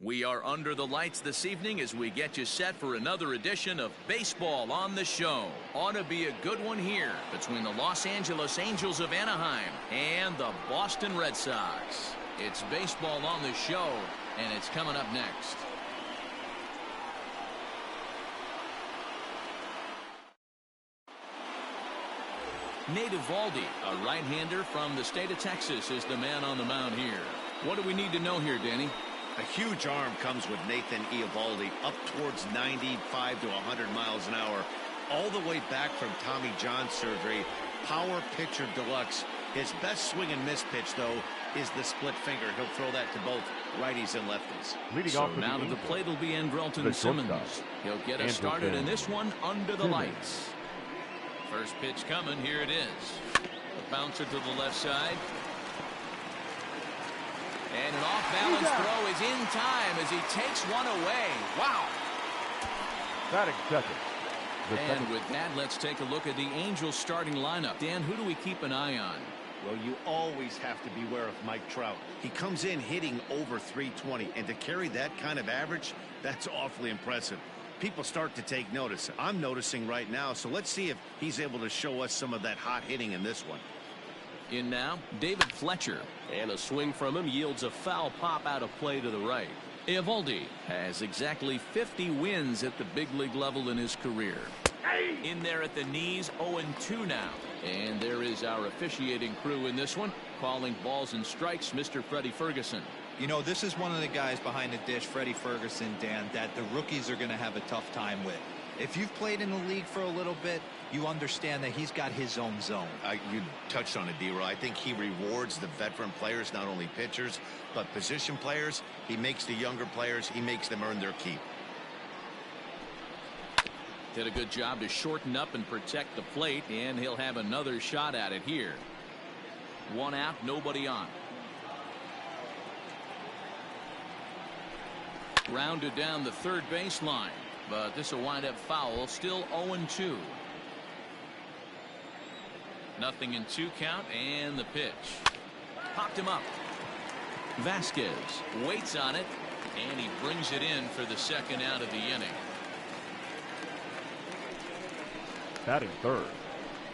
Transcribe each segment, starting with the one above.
We are under the lights this evening as we get you set for another edition of Baseball on the Show. Ought to be a good one here between the Los Angeles Angels of Anaheim and the Boston Red Sox. It's Baseball on the Show, and it's coming up next. Nate Eovaldi, a right-hander from the state of Texas, is the man on the mound here. What do we need to know here, Danny? A huge arm comes with Nathan Eovaldi, up towards 95 to 100 miles an hour, all the way back from Tommy John surgery. Power pitcher deluxe. His best swing and miss pitch, though, is the split finger. He'll throw that to both righties and lefties. So now to the plate will be Andrelton Simmons. He'll get us started in this one under the lights. First pitch coming. Here it is. A bouncer to the left side. And an off-balance throw is in time as he takes one away. Wow. Batting second. And with that, let's take a look at the Angels starting lineup. Dan, who do we keep an eye on? Well, you always have to beware of Mike Trout. He comes in hitting over 320, and to carry that kind of average, that's awfully impressive. People start to take notice. I'm noticing right now, so let's see if he's able to show us some of that hot hitting in this one. In now, David Fletcher. And a swing from him yields a foul pop out of play to the right. Eovaldi has exactly 50 wins at the big league level in his career. In there at the knees, 0-2 now. And there is our officiating crew in this one, calling balls and strikes, Mr. Freddie Ferguson. You know, this is one of the guys behind the dish, Freddie Ferguson, Dan, that the rookies are going to have a tough time with. If you've played in the league for a little bit, you understand that he's got his own zone. You touched on it, D-Roy. I think he rewards the veteran players, not only pitchers, but position players. He makes the younger players, he makes them earn their keep. Did a good job to shorten up and protect the plate, and he'll have another shot at it here. One out, nobody on. Rounded down the third baseline, but this will wind up foul. Still 0-2. Nothing in 2 count, and the pitch. Popped him up. Vasquez waits on it, and he brings it in for the second out of the inning. Batting third,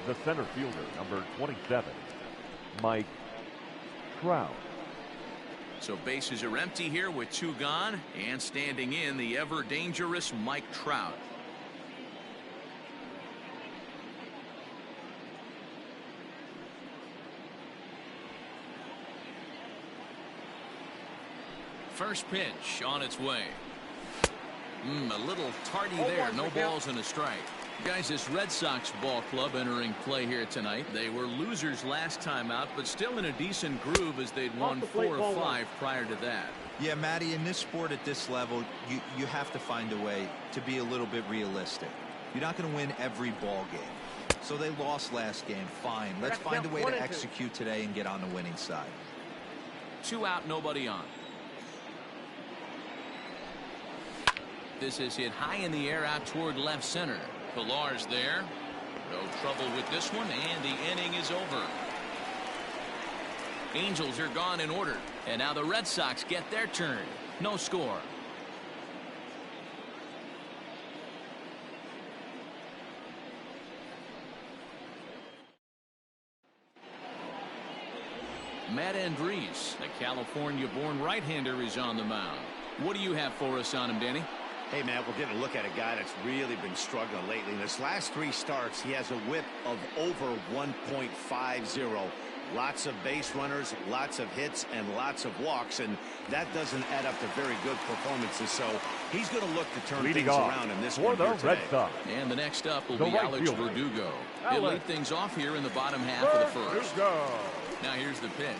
the center fielder, number 27, Mike Trout. So bases are empty here with 2 gone, and standing in the ever dangerous Mike Trout. First pitch on its way. A little tardy there. No balls and a strike. Guys, this Red Sox ball club entering play here tonight. They were losers last time out, but still in a decent groove as they'd won 4 or 5 prior to that. Yeah, Matty, in this sport at this level, you have to find a way to be a little bit realistic. You're not going to win every ball game. So they lost last game. Fine. Let's find a way to execute today and get on the winning side. 2 out, nobody on. This is hit high in the air out toward left center. Pilar's there. No trouble with this one, and the inning is over. Angels are gone in order, and now the Red Sox get their turn. No score. Matt Andriese, the California-born right-hander, is on the mound. What do you have for us on him, Danny? Hey, man, we're getting a look at a guy that's really been struggling lately. In his last 3 starts, he has a whip of over 1.50. Lots of base runners, lots of hits, and lots of walks, and that doesn't add up to very good performances. So he's going to look to turn things around in this one here today. And the next up will be Alex Verdugo. He'll lead things off here in the bottom half of the first. Now here's the pitch.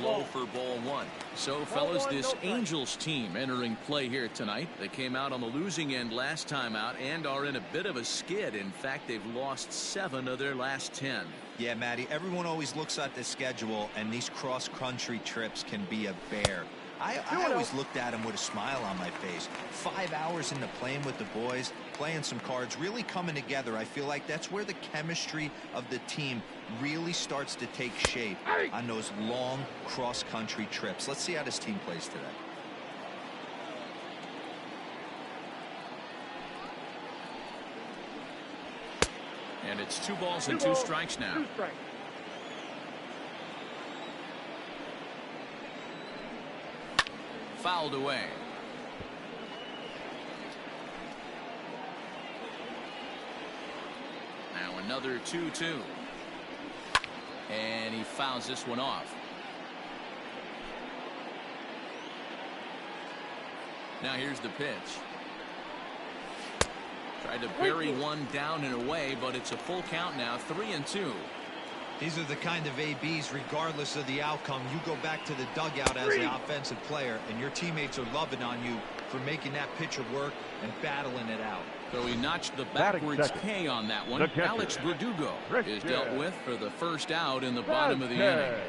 Low for ball 1. So, fellas, this Angels team entering play here tonight. They came out on the losing end last time out and are in a bit of a skid. In fact, they've lost 7 of their last 10. Yeah, Matty, everyone always looks at the schedule, and these cross-country trips can be a bear. I always looked at him with a smile on my face. 5 hours into playing with the boys, playing some cards, really coming together. I feel like that's where the chemistry of the team really starts to take shape on those long cross-country trips. Let's see how this team plays today. And it's 2 balls and 2 strikes now. Fouled away. Now another 2-2. And he fouls this one off. Now here's the pitch. Tried to bury one down and away, but it's a full count now, 3-2. These are the kind of ABs, regardless of the outcome. You go back to the dugout as the offensive player, and your teammates are loving on you for making that pitcher work and battling it out. So he notched the backwards K on that one. Alex Verdugo is dealt with for the first out in the bottom of the inning.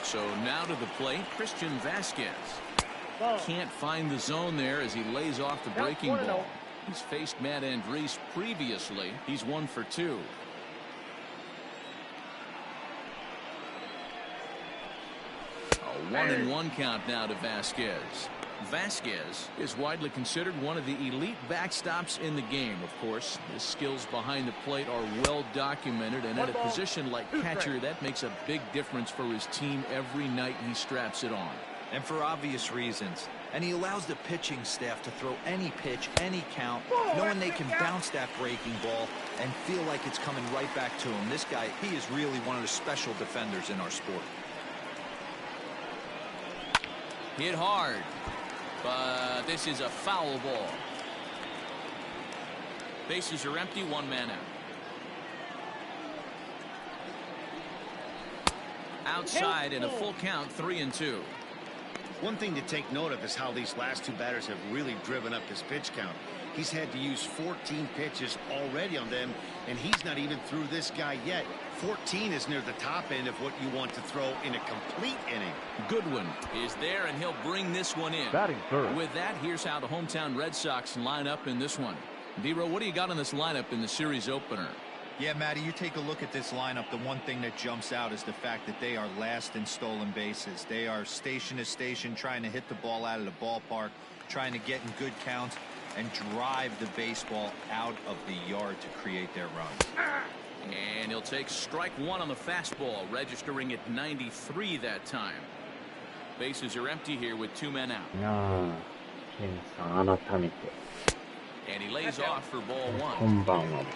So now to the plate, Christian Vasquez. Can't find the zone there as he lays off the breaking ball. He's faced Matt Andriese previously. He's 1 for 2. A 1-1 count now to Vasquez. Vasquez is widely considered one of the elite backstops in the game. Of course, his skills behind the plate are well documented, and at a position like catcher, that makes a big difference for his team every night he straps it on. And for obvious reasons. And he allows the pitching staff to throw any pitch, any count, knowing they can bounce that breaking ball and feel like it's coming right back to him. This guy, he is really one of the special defenders in our sport. Hit hard, but this is a foul ball. Bases are empty, 1 man out. Outside in a full count, 3-2. One thing to take note of is how these last 2 batters have really driven up his pitch count. He's had to use 14 pitches already on them, and he's not even through this guy yet. 14 is near the top end of what you want to throw in a complete inning. Goodwin is there, and he'll bring this one in. Batting third. With that, here's how the hometown Red Sox line up in this one. D-Row, what do you got on this lineup in the series opener? Yeah, Matty, you take a look at this lineup. The one thing that jumps out is the fact that they are last in stolen bases. They are station to station trying to hit the ball out of the ballpark, trying to get in good counts and drive the baseball out of the yard to create their runs. And he'll take strike 1 on the fastball, registering at 93 that time. Bases are empty here with 2 men out. And he lays off for ball 1.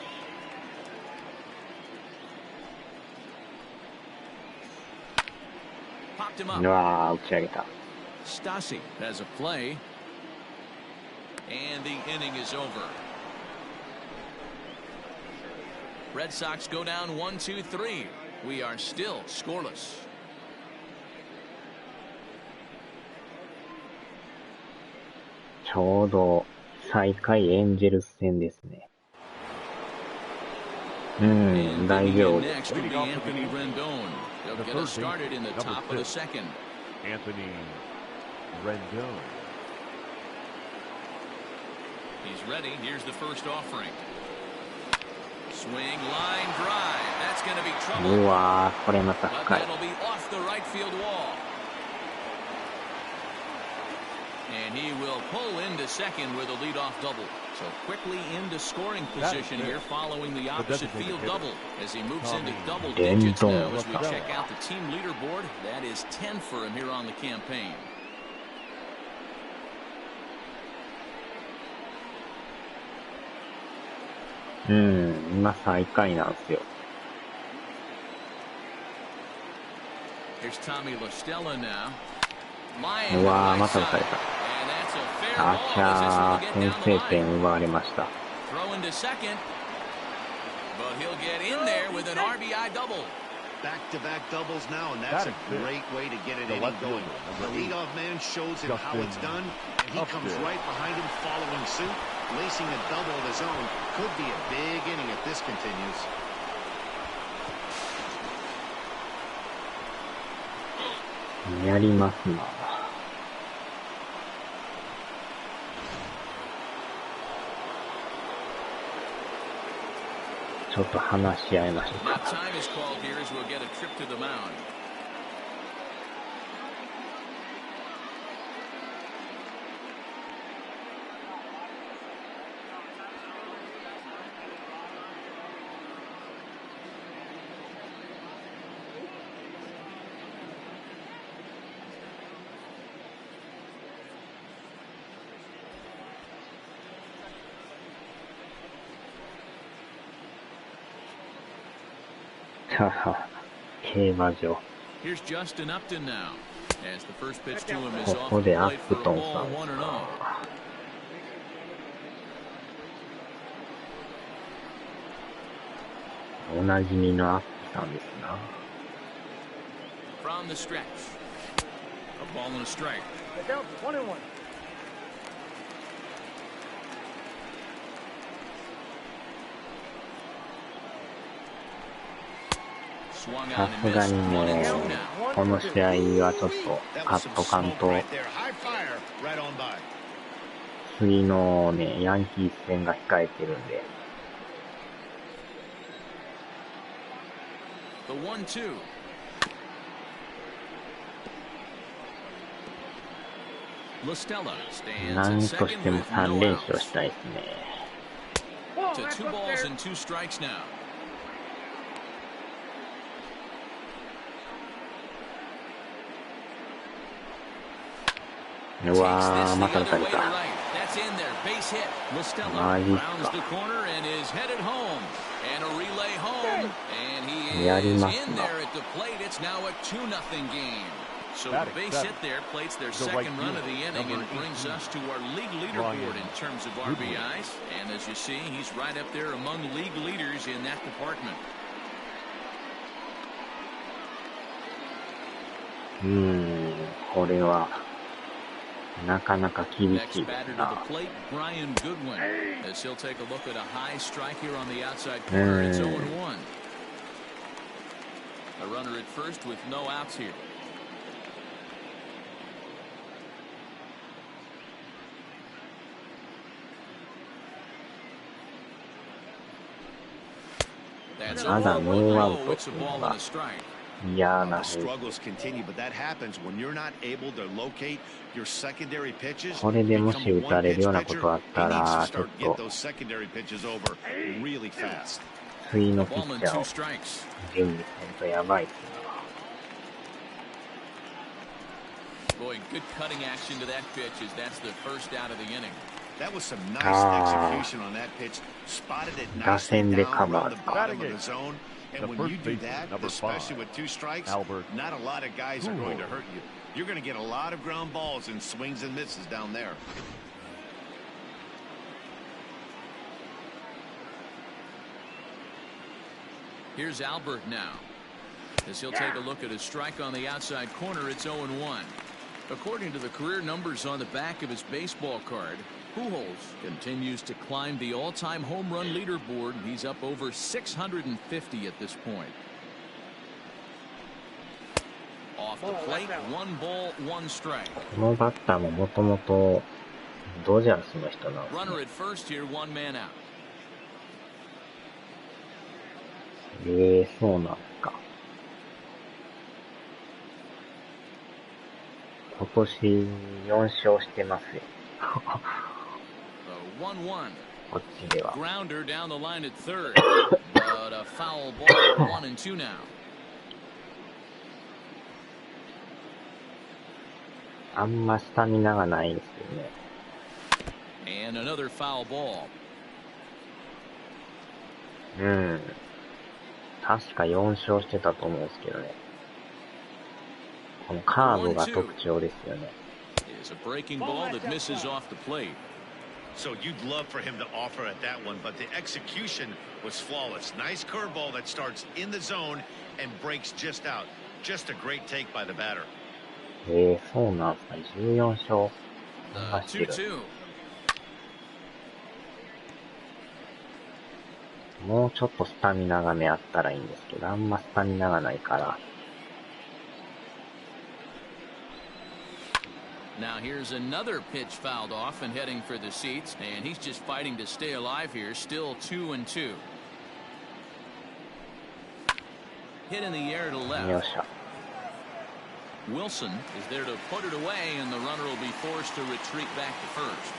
Popped him up. Stasi has a play. And the inning is over. Red Sox go down 1-2-3. We are still scoreless. ちょうど最下位エンジェルス戦ですね。大丈夫です。Next will be Anthony Rendon. They'll get us started in the top of the second. Anthony Rendon. He's ready. Here's the first offering. Swing, line drive. That's going to be trouble. うわー、これまた But 深い。 that'll be off the right field wall. And he will pull into second with a leadoff double. So quickly into scoring position here following the opposite field double as he moves into double digits now as we check out the team leaderboard. That is 10 for him here on the campaign. 今最下位なんですよ。Here's Tommy La Stella now. うわー、また打たれた。あちゃー、先制点奪われました。Throw into second, but he'll get in there with an RBI double. Back-to-back doubles now, and that's a great way to get an inning going. The leadoff man shows him how it's done, and he comes right behind him following suit, lacing a double of his own. Could be a big inning if this continues. やりますな。ちょっと話し合いましょうか。競馬場。ここでアップトンさん。おなじみのアップさんですな。さすがにね、この試合はちょっとカットカンと、次のね、ヤンキース戦が控えてるんで。なんとしても3連勝したいですね。うわー、また打たれた。マジっすか。やりますな。So the base hit there plates their second run of the inning and brings us to our league leaderboard in terms of RBIs. And as you see, he's right up there among league leaders in that department. これはなかなか厳しいですな。As he'll take a look at a high strike here on the outside corner. It's 0-1. A runner at first with no outs here. That's まだノーアウ 0-1. トっ It's て a いうの ball が and a strike. 嫌な。 Struggles continue, but that happens when you're not able to locate your secondary pitches. これでもし打たれるようなことあったら、ちょっと次のピッチャーを準備せんとやばいっすな。Boy, good cutting action to that pitch as that's the first out of the inning. That was some nice execution on that pitch. Spotted it nicely down around the bottom of the zone. And when you do that, especially with two strikes, not a lot of guys are going to hurt you. You're going to get a lot of ground balls and swings and misses down there. Here's Albert now. As he'll take a look at his strike on the outside corner, it's 0-1. According to the career numbers on the back of his baseball card, Pujols continues to climb the all-time home run leaderboard. He's up over 650 at this point. Off the plate, 1 ball, 1 strike. このバッターももともとドジャースの人なんですね。 Runner at first here, 1 man out. そうなんですか。今年4勝してますよ。こっちでは。Grounder down the line at third, but a foul ball, 1 and 2 now. あんまスタミナがないんですよね。And another foul ball. 確か4勝してたと思うんですけどね。このカーブが特徴ですよね。Is a breaking ball that misses off the plate. So you'd love for him to offer at that one, but the execution was flawless. Nice curveball that starts in the zone and breaks just out. Just a great take by the batter. そうなんすか。14勝走ってる。 もうちょっとスタミナがねあったらいいんですけど、あんまスタミナがないから。Now here's another pitch fouled off and heading for the seats, and he's just fighting to stay alive here. Still 2-2. Hit in the air to left. Wilson is there to put it away, and the runner will be forced to retreat back to first.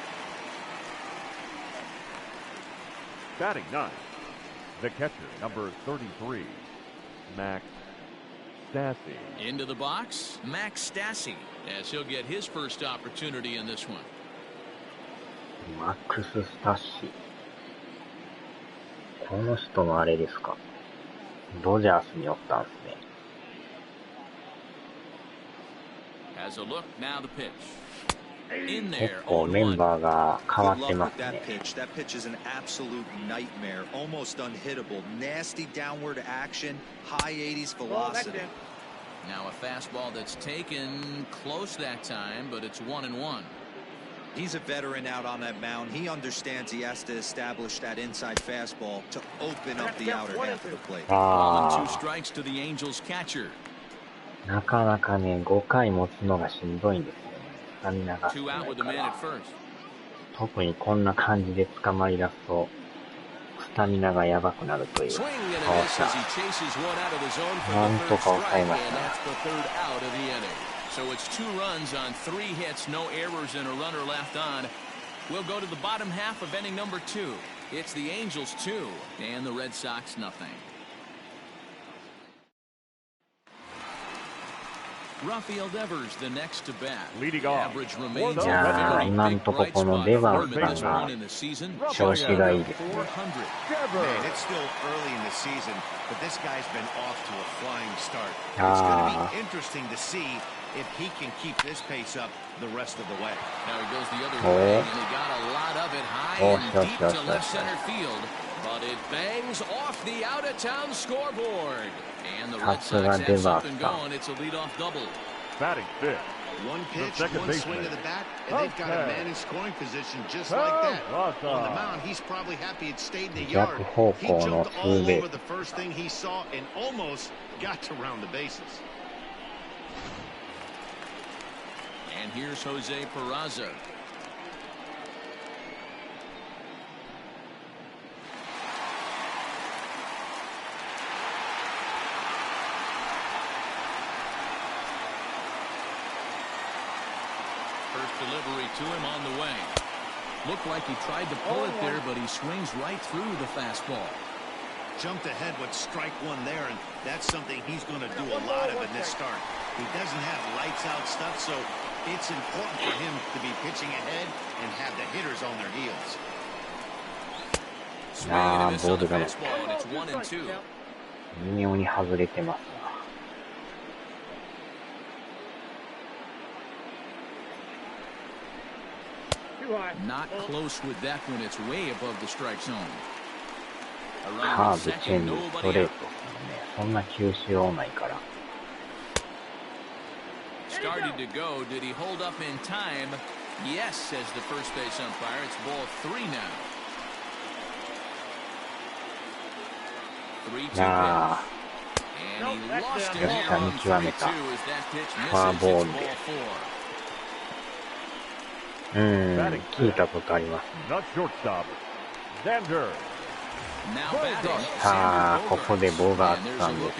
Batting ninth, the catcher, number 33, Max Stassi. Into the box, Max Stassi, as he'll get his first opportunity in this one. Max Stassi. この人のあれですか。ドジャースにおったんですね。Has a look, now the pitch. 結構メンバーが変わってますね。 That pitch is an absolute nightmare, almost unhittable, nasty downward action, high 80s velocity. Now a fastball that's taken close that time, but it's 1-1. He's a veteran out on that mound. He understands he has to establish that inside fastball to open up the outer half of the plate. 2 strikes to the Angels catcher. なかなかね、5回持つのがしんどいんですよね。スタミナが少ないから。特にこんな感じで捕まり出すと、スタミナがやばくなるという。なんとか抑えましたね。So it's 2 runs on 3 hits, no errors, and a runner left on. We'll go to the bottom half of inning number 2. It's the Angels 2 and the Red Sox nothing. Rafael Devers the next to bat. Leading off. Average remains いやー、今んとここのデバースさんが調子がいいですね。Man, it's still early in the season, but this guy's been off to a flying start. It's going to be interesting to see if he can keep this pace up the rest of the way. Now he goes the other way, and he got a lot of it high and deep to left center field, but it bangs off the out-of-town scoreboard. And the Red Sox have something going. It's a leadoff double. Batting fifth. One pitch, one swing to the bat, and they've got a man in scoring position just like that. On the mound, he's probably happy it stayed in the yard. He jumped all over the first thing he saw and almost got to round the bases. And here's Jose Peraza. First delivery to him on the way. Looked like he tried to pull it there, but he swings right through the fastball. Jumped ahead with strike 1 there, and that's something he's going to do a lot of in this start. He doesn't have lights out stuff, so it's important for him to be pitching ahead and have the hitters on their heels. Swing and a miss on the fastball, and it's 1-2. 微妙に外れてます。Not close with that one. It's way above the strike zone. カーブ、チェンジ、ストレート。そんな球種多ないから。Started to go. Did he hold up in time? Yes, says the first base umpire. It's ball 3 now. 3-2 pitch. And he lost it here on 3-2 as that pitch misses. It's ball 4. 聞いたことありますね。さあ、ここでボガーツさんです。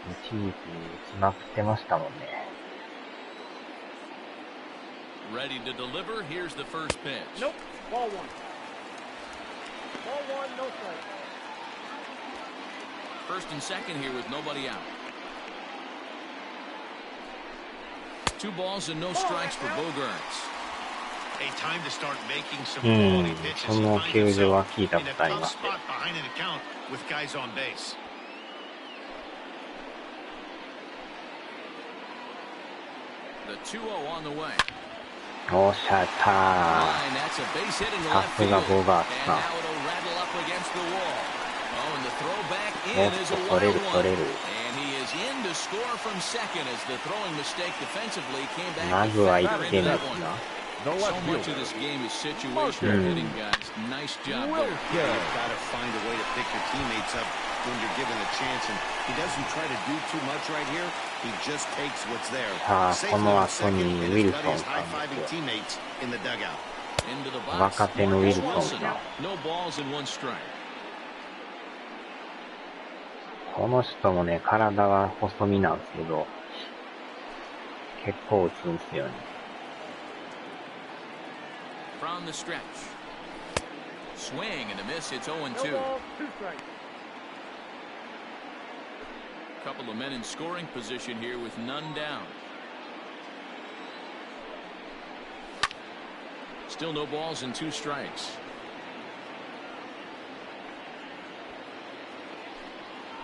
一時期打ちまくってましたもんね。Ready to deliver. Here's the first pitch. Nope. Ball 1. Ball 1, no strike. First and second here with nobody out. 2 balls and no strikes for Bogarts. A time to start making some quality pitches. その球場は聞いたことあります。 Behind an account with guys on base. The 2-0 on the way. おっしゃった。さすがボガーツさん。おっと取れる取れる。まずは1点ですな。The So left much of fielder. this game is situational hitting, guys. Nice job there. You've got to find a way to pick your teammates up when you're given a chance, and he doesn't try to do too much right here. He just takes what's there. さあ、 Safely この on 後 second, に and ウィ his ル buddy ソン is さん high-fiving ですよ。 teammates in the dugout. Into the box. 若手のウィルソン Wilson. さん。 No balls and one strike. この人もね、体は細身なんですけど、結構打つんですよね。From the stretch. Swing and a miss. It's 0-2. Couple of men in scoring position here with none down. Still no balls and 2 strikes.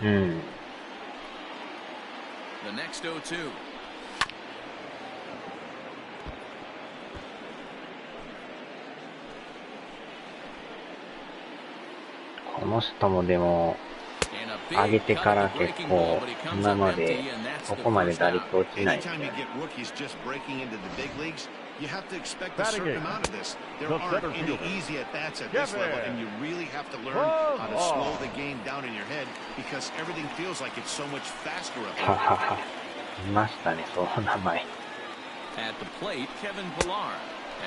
うん。 The next 0-2. この人もでも、 And a big 上げて cut か at ら the 結 breaking 構 ball, but he comes 今 up ま empty, で and that's こ the こまで first 打 out. 率落ちないです Anytime ね you get rookies just breaking into the big leagues, you have to expect a Batting certain eighth. amount of this. There The aren't center any fielder. easy at-bats at this Kevin. level, and you really have to learn Whoa. how to slow the game down in your head because everything feels like it's so much faster up は here. はは。いましたね、その名前。 At the plate, Kevin Pillar.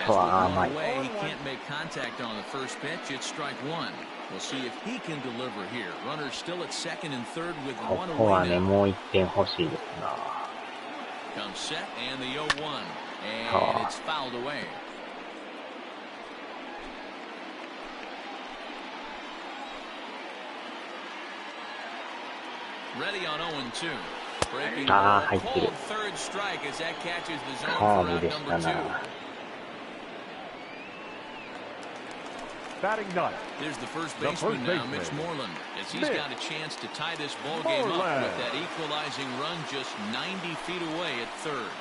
As Oh, with one my. away, he can't make contact on the first pitch. It's strike 1. We'll see if he can deliver here. Runners still at second and third with こ one こは away ね、 now. もう1点欲しいですな。 Comes set and the 0-1. And Oh. it's fouled away. Ready on 0-2. Breaking ball. 入ってる。 Cold third strike as that catches the zone カ for ーブ out でした number 2. な。Batting ninth. There's the first The baseman first now, baseman. Mitch Moreland, as he's Mitch. got a chance to tie this ball game up Moreland. with that equalizing run just 90 feet away at third.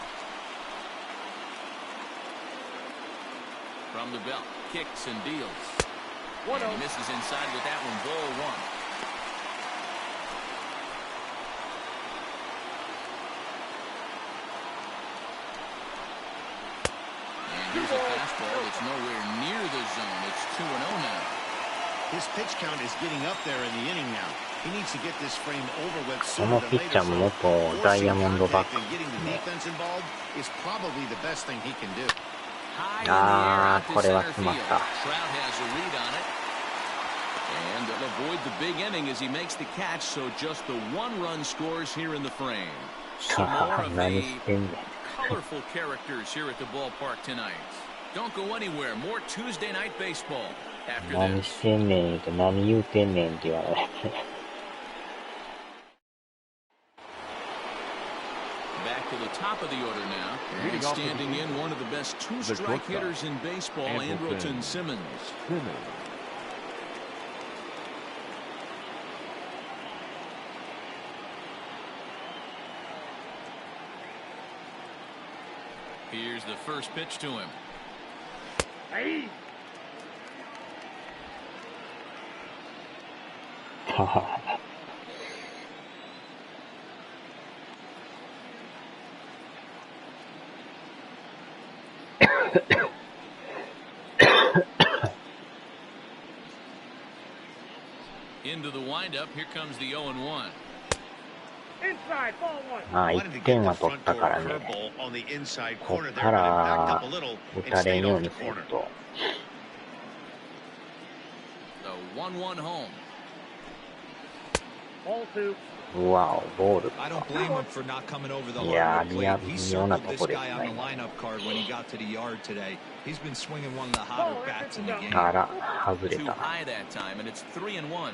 From the belt, kicks and deals. And he misses inside with that one, ball 1. And here's a fastball that's nowhere near the zone. It's 2-0 now. His pitch count is getting up there in the inning now. He needs to get this frame over with こ sooner の than ピッチャ later. ーも So 元ダイ forcing ヤモンドバッ contact ク and getting the ね。 defense involved is probably the best thing he can do. High in the air out to これは center 詰ま field. った。 Trout has a read on it. And they'll avoid the big inning as he makes the catch, so just the 1-run scores here in the frame. Some more of 何 the してんねん。 colorful characters here at the ballpark tonight. Don't go anywhere. More Tuesday night baseball after 何 this. してんねんって何言うてんねんって言われて。 Back to the top of the order now. And Leading off standing the in one of the best the two-strike shortstop, hitters in baseball, Andrelton Andrelton Simmons. Simmons. 'Here's the first pitch to him. Into the windup. Here comes the 0-1. まあ Wanted 1 to 点 get は the 取っ front た door からね、 curveball on the inside こ corner っ there, か but it backed ら up a little 打 and たれ stayed んよう off に the する corner. と。The 1-1 home. うわお、ボール。 I don't blame him for not coming over the Yeah, hard plate. He circled this yeah, guy on the lineup card when he got to the yard today. He's been swinging one of the hotter bats in the game. あら、外れ Too た。 high that time, and it's 3-1.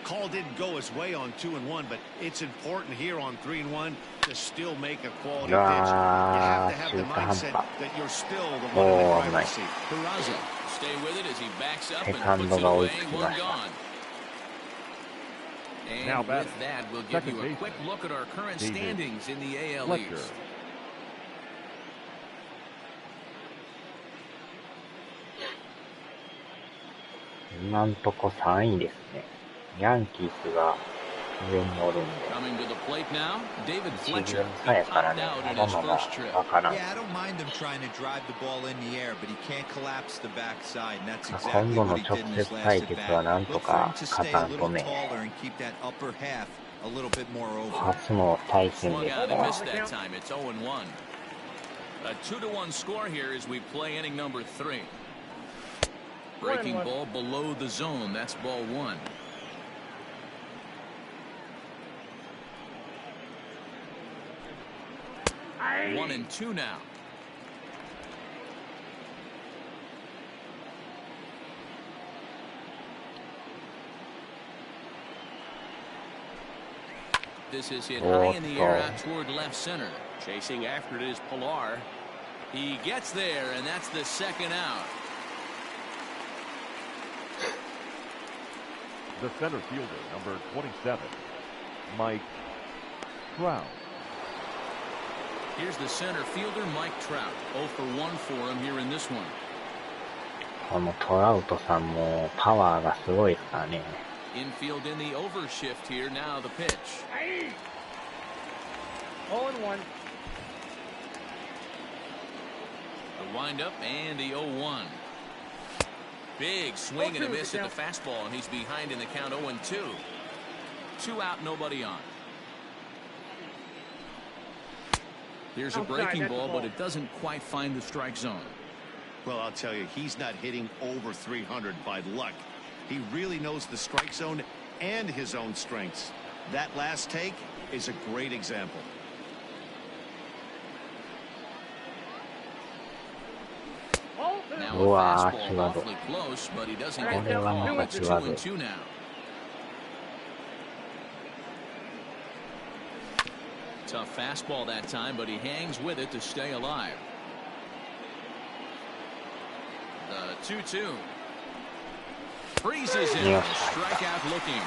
Call didn't go his way on 2-1, but it's important here on 3-1 to still make a quality pitch. You have to have the mindset that you're still the one in the driver's seat. Peraza, stay with it as he backs up and Second puts it goal away. is One left. gone. Now And batting, with that, we'll give second you a baseman, quick look at our current David standings in the AL Fletcher. East. 今んとこ3位ですね。ヤンキースが上におるんで。Coming to the plate now, David 一 Fletcher. 軍 He さやから popped ね、 out in ま his だまだ first trip. わからん。 Yeah, I don't mind him trying to drive the ball in the air, but he can't collapse the backside, and that's 今 exactly 度 what の he 直 did in 接 his 対 last 決は at なん bat. と Look for him か to 勝 stay た a んと little ね、 taller and keep that upper half a little bit more open. 初の対戦 Swung です out か and ら。 missed that time. It's 0-1. A 2-1 score here as we play inning number 3. Breaking ball below the zone. That's ball 1. Aye. 1-2 now. This is hit high in the air out toward left center. Chasing after it is Pilar. He gets there, and that's the second out. The center fielder, number 27, Mike Trout. Here's the center fielder, Mike Trout. 0 for 1 for him here in this one. このトラウトさんもパワーがすごいですからね。Infield in the overshift here. Now the pitch. Aye. 0-1. The windup and the 0-1. Big swing and a miss at the fastball, and he's behind in the count 0-2. 2 out, nobody on. Here's a breaking ball, but it doesn't quite find the strike zone. Well, I'll tell you, he's not hitting over 300 by luck. He really knows the strike zone and his own strengths. That last take is a great example. Now a fastball awfully close, but he doesn't get the call. It's 2-2 now. Tough fastball that time, but he hangs with it to stay alive. The 2-2. Freezes in. Strikeout looking.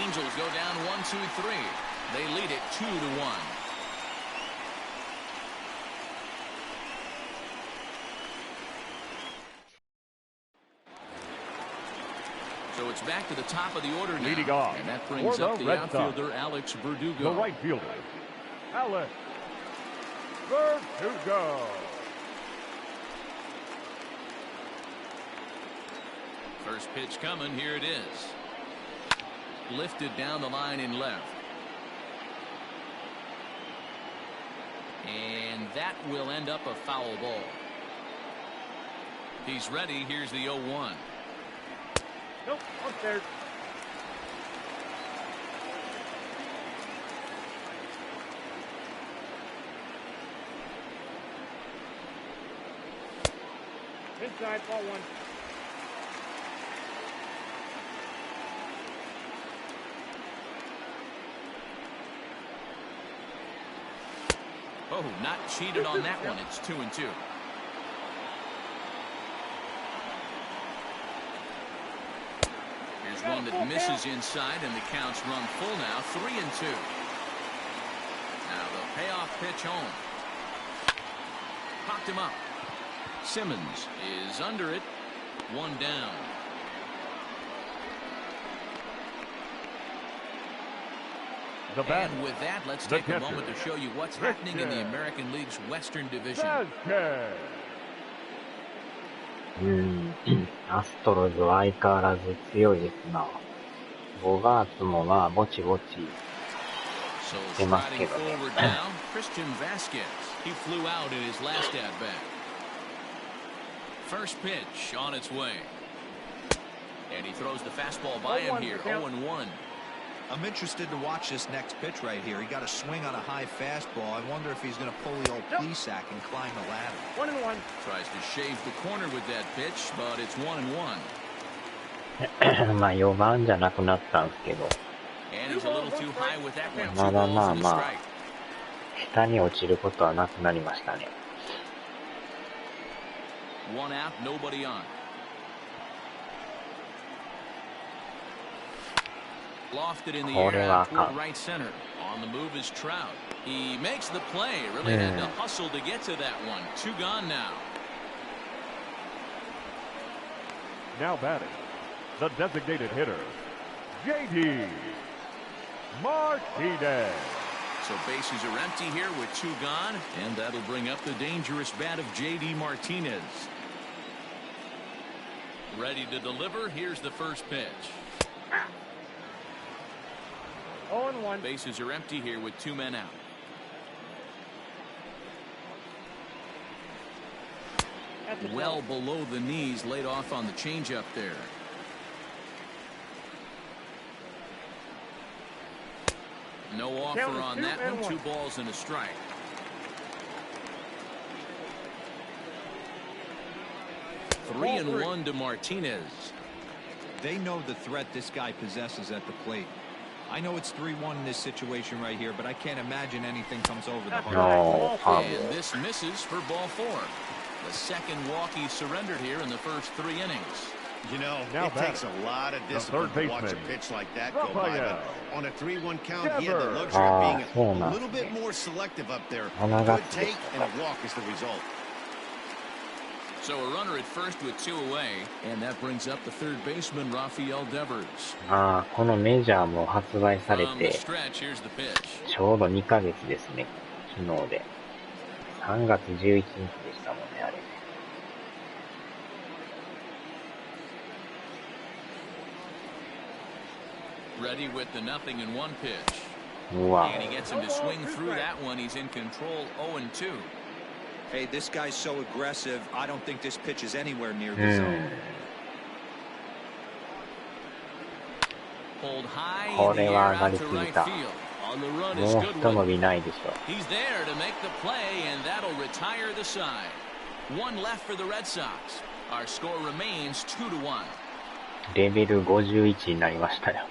Angels go down 1-2-3. They lead it 2-1. So it's back to the top of the order now. Leading off and that brings up the Red outfielder, Sox, Alex Verdugo. the right fielder, Alex Verdugo. First pitch coming. Here it is. Lifted down the line in left. And that will end up a foul ball. He's ready. Here's the 0-1. Nope, upstairs. Inside, ball 1. Oh, not cheated on that one. It's 2-2. Here's one that misses inside, and the count's run full now. 3-2. Now the payoff pitch home. Popped him up. Simmons is under it. 1 down. And with that, let's take a moment to show you what's happening in the American League's Western Division. アストロズは相変わらず強いですな。ボガーツもまあぼちぼち So striding forward now, Christian Vasquez. He flew out in his last at bat. First pitch on its way. And he throws the fastball by him here. 0-1. I'm interested to watch this next pitch right here. He got a swing on a high fastball. I wonder if he's going to pull the old Plesac and climb the ladder. 1-1. Tries to shave the corner with that pitch, but it's 1-1. まあ4番じゃなくなったんですけど、 And he's a little too high with that one. ま 2 だ balls まあ and a まあ strike. 下に落ちることはなくなりましたね。 1 out, nobody on. Lofted in the air out toward right center. On the move is Trout. He makes the play. Really had to hustle to get to that one. 2 gone now. Now batting, the designated hitter, JD Martinez. So bases are empty here with 2 gone, and that'll bring up the dangerous bat of JD Martinez. Ready to deliver. Here's the first pitch. 0-1. Bases are empty here with 2 men out. Well below the knees, laid off on the changeup there. No offer on that one. 2 balls and a strike. Three and one to Martinez. They know the threat this guy possesses at the plate. I know it's 3-1 in this situation right here, but I can't imagine anything comes over the No, hard. And this misses for ball 4. The second walk he surrendered here in the first 3 innings. You know, Now it takes a lot of discipline to watch a pitch like that go by. But on a 3-1 count, he had the luxury of being a little bit more selective up there. Good take and a walk is the result. So a runner at first with 2 away, and that brings up the third baseman, Rafael Devers. このメジャーも発売され From て the stretch, here's the pitch. ちょうど2ヶ月ですね。昨日で。3月11日でしたもんね、あれ。Ready with the 0-1 pitch. うわ。 And he gets him to swing through that one. He's in control 0-2. Hey, this guy's so aggressive. I don't think this pitch is anywhere near the zone. Pulled high こ in the れ air は上が out り to すぎ right た。 field. On the run も is う一伸 Goodwin. びないでしょ。 He's there to make the play, and that'll retire the side. 1 left for the Red Sox. Our score remains 2-1. レベル51になりましたよ。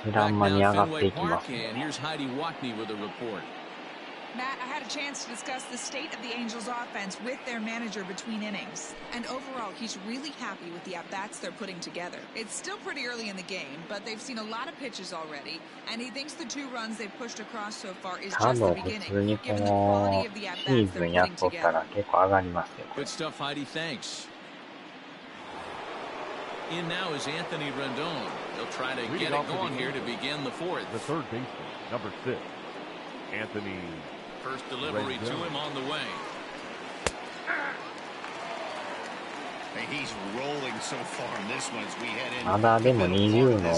知ら Back ん間に down 上がって Fenway いきま Park, すね。 and here's Heidi Watney with a report. Matt, I had a chance to discuss the state of the Angels offense with their manager between innings. And overall, he's really happy with the at-bats they're putting together. It's still pretty early in the game, but they've seen a lot of pitches already. And he thinks the 2 runs they've pushed across so far is 多 just the 分普 beginning, 通にこ given the の quality of the シ at-bats ーズ they're ンやっ putting とったら together. 結構上がりますよ。 Good stuff, Heidi. Thanks. In now is Anthony Rendon. He'll try to get it going here to begin the 4th. The third baseman, number 6, Anthony. First delivery to him on the way. He's rolling so far in this one as we head in. まだでも20の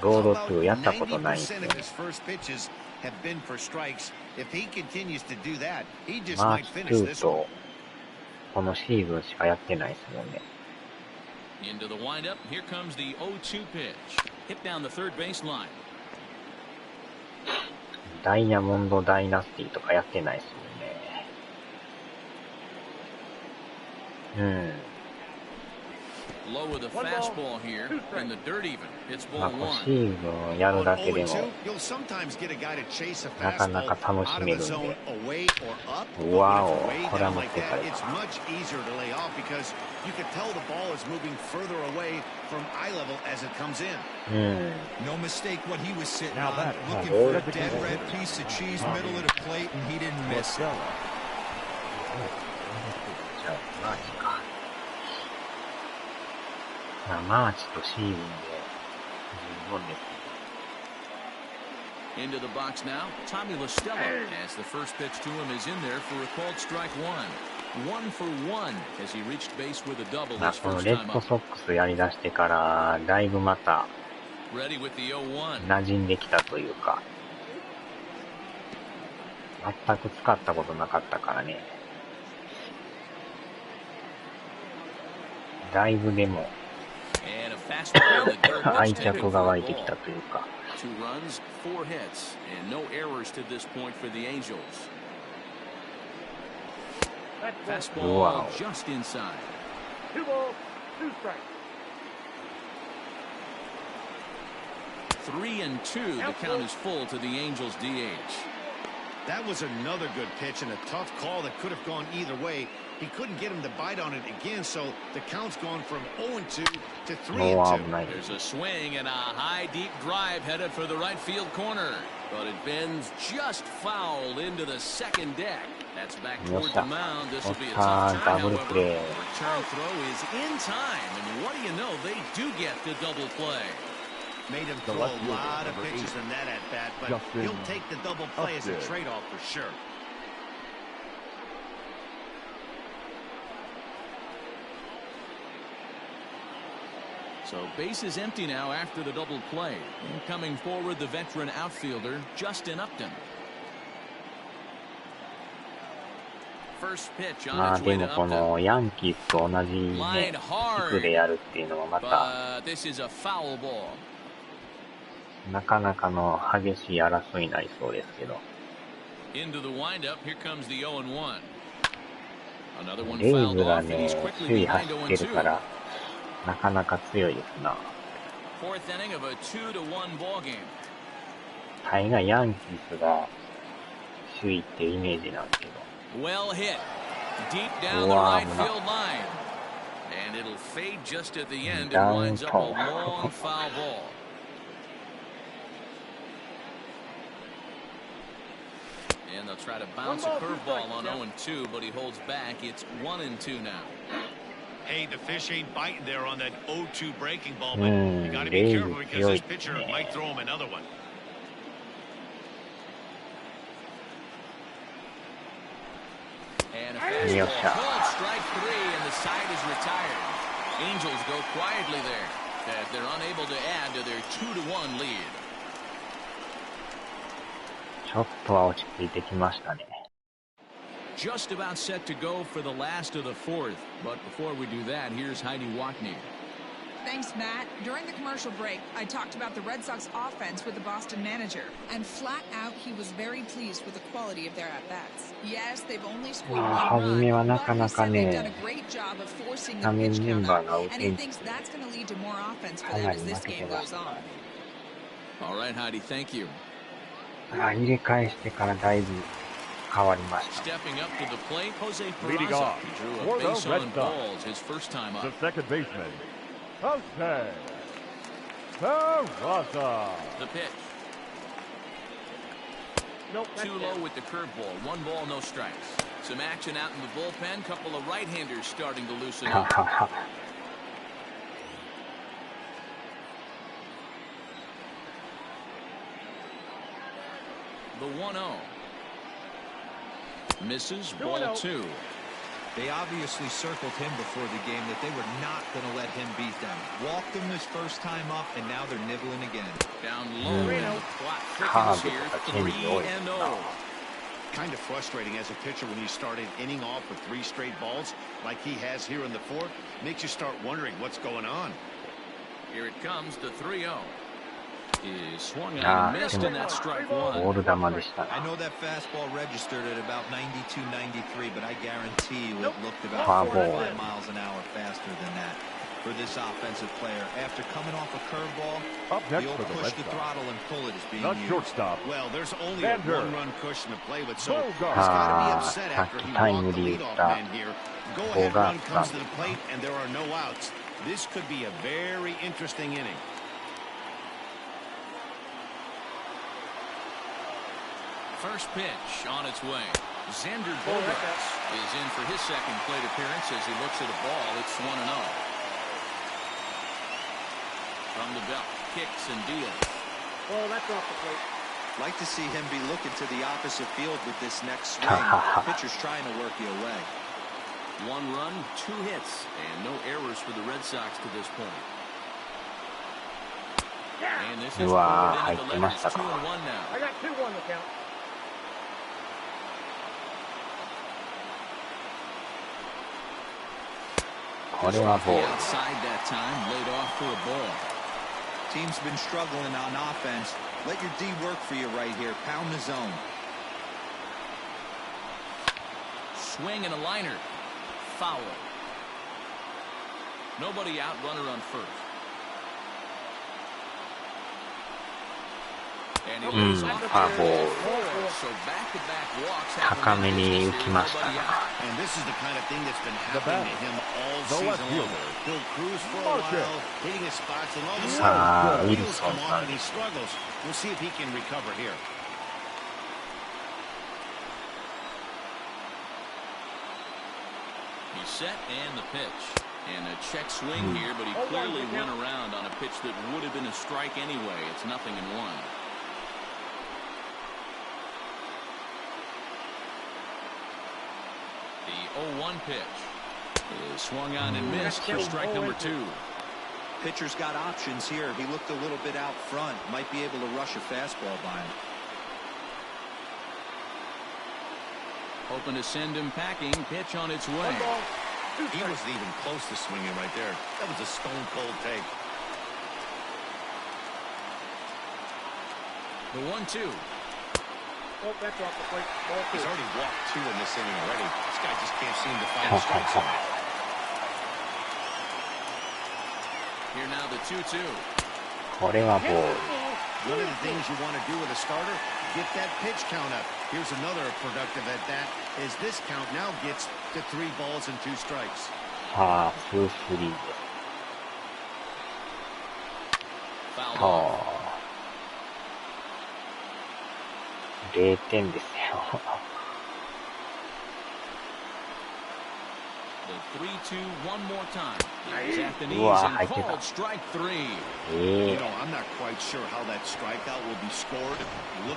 ロード2やったことないんですよ。 90% of his first pitches have been for strikes. If he continues to do that, he just マー might チ finish 2 this one. とこのシーズンしかやってないですもんね。 Into the windup. Here comes the 0-2 pitch. Hit down the third baseline. ダイヤモンドダイナスティとかやってないですもんね。Low with a fastball here, and the dirt even. It's まあ ball こう 1. シーズンやるだけでも You'll sometimes get a guy to chase a なかな fastball か楽し out of め the るん zone で。 away or up. But わ when お、 it's way これは down 持っ like てか that, れ it's た。 much easier to lay off because you can tell the ball is moving further away from eye level as it comes in. No mistake what he was sitting Now on. that- Looking Oh, for a dead red piece of cheese middle of the plate, and he didn't miss it. じゃあマーチか。まあマーチとシーズンで十分です。 Into the box now, Tommy LaStella, as the first pitch to him is in there for a called strike 1. 1 for 1 as he reached base with a double まあ his この first レ time ッド up. ソックスやりだしてからだいぶまた Ready with the 0-1. 馴染んできたというか、全く使ったことなかったからね。だいぶでも And a fastball in the dirt. 愛着が湧いてきたというか。 2 runs, 4 hits, and no errors to this point for the Angels. Fastball Wow. just inside. 2 balls, 2 strikes. 3-2. The count is full to the Angels DH. That was another good pitch and a tough call that could have gone either way. He couldn't get him to bite on it again, so the count's gone from 0-2 to 3-2. There's a swing and a high, deep drive headed for the right field corner. But it bends just foul into the second deck. That's back toward the mound. This will be a tough turn, however. Return throw is in time, and what do you know? They do get the double play. Made him throw a lot of pitches in that at-bat, but he'll take the double play as a trade-off for sure. So base is empty now after the double play. And coming forward, the veteran outfielder, Justin Upton. First pitch on its way to Upton. Line hard, but this is a foul ball. なかなかの激しい争いになりそうですけど。Into the windup, here comes the 0-1. Another one レイ fouled ズが off, and ね、 he's quickly 首位 behind 走ってるか 0-2. ら、なかなか強いですな。Fourth inning of a 2-1 ball game. 大概ヤンキースが首位ってイメージなんですけど。Well hit, deep down the right field line, and it'll fade just at the end and winds up a long foul ball. And they'll try to bounce a curveball on 0-2, but he holds back. It's 1-2 now. Hey, the fish ain't biting there on that 0-2 breaking ball, but you got to be careful because this pitcher might throw him another one. And a fastball called strike three, and the side is retired. Angels go quietly there, as they're unable to add to their 2-1 lead. ちょっとは落ち着いてきましたね。Just about set to go for the last of the fourth, but before we do that, here's Heidi Watney. Thanks, Matt. During the commercial break, I talked about the Red Sox offense with the Boston manager, and flat out, he was very pleased with the quality of their at-bats. Yes, they've only scored one run, but he said they've done a great job of forcing the pitch count up, and he thinks that's going to lead to more offense for them as this game goes on. All right, Heidi, thank you. 入れ替えしてからだいぶ変わりました。 Stepping up to the plate, Jose Leading Peraza. off He drew for a the base Red on Sox, balls his first time up. the second baseman, Jose Peraza. The pitch. Nope, Too low with the curveball. One ball, no strikes. Some action out in the bullpen. Couple of right-handers starting to loosen up. The 1-0. Misses, ball two. They obviously circled him before the game that they were not going to let him beat them. Walked him his first time up, and now they're nibbling again. Down low, and the clock thickens here. 3-0. Kind of frustrating as a pitcher when you start an inning off with 3 straight balls like he has here in the fourth. Makes you start wondering what's going on. Here it comes, the 3-0. He swung out and missed, and that's strike one. I know that fastball registered at about 92, 93, but I guarantee you it looked about 45 miles an hour faster than that for this offensive player. After coming off a curveball, he'll push the throttle and pull it as being used. Shortstop. Well, there's only a 1-run cushion to play with, so he's got to be upset after he walked the leadoff man here. Go-ahead run comes to the plate, and there are no outs. This could be a very interesting inning. First pitch on its way. Xander Bogaerts is in for his second plate appearance as he looks at a ball. It's 1-0. From the belt, kicks and deals. Oh, that's off the plate. Like to see him be looking to the opposite field with this next swing. Pitcher's trying to work you away. 1 run, 2 hits, and no errors for the Red Sox to this point. And this is forward into the letters, 2-1 now. I got 2-1 to count. Outside that time, laid off for a ball. Team's been struggling on offense. Let your D work for you right here. Pound the zone. Swing and a liner. Foul. Nobody out, runner on first. And he うん、 lays フ off ァーボール。 so back-to-back walks 高 happen め in に innings 浮き two ました right な。 And this is the kind of thing that's been The happening to batter, him all the left season long. fielder, He'll cruise for a Archer. while, hitting his spots, and all of a さあ、 sudden, ウ the ィル wheels ソン come さ off ん and he struggles. We'll see if he can recover here. He's set and the pitch. And a check swing here, but he clearly went around on a pitch that would have been a strike anyway. It's 0-1. The 0-1 pitch is swung on and missed for strike number 2. Pitcher's got options here. He looked a little bit out front. Might be able to rush a fastball by him. Hoping to send him packing. Pitch on its way. He wasn't even close to swinging right there. That was a stone-cold take. The 1-2. Oh, that's off the plate. Ball He's 2. already walked 2 in this inning already. This guy just can't seem to find the strike zone. Here now the 2-2. これはボール。 One of the things you want to do with a starter, get that pitch count up. Here's another productive at that, is this count now gets to 3 balls and 2 strikes. さあ、2-3です。 Fouled は off. あ。0点ですよ。 The 3-2 one more time. He's at the knees Wow, and I did called that. strike 3. You know, I'm not quite sure how that strikeout will be scored.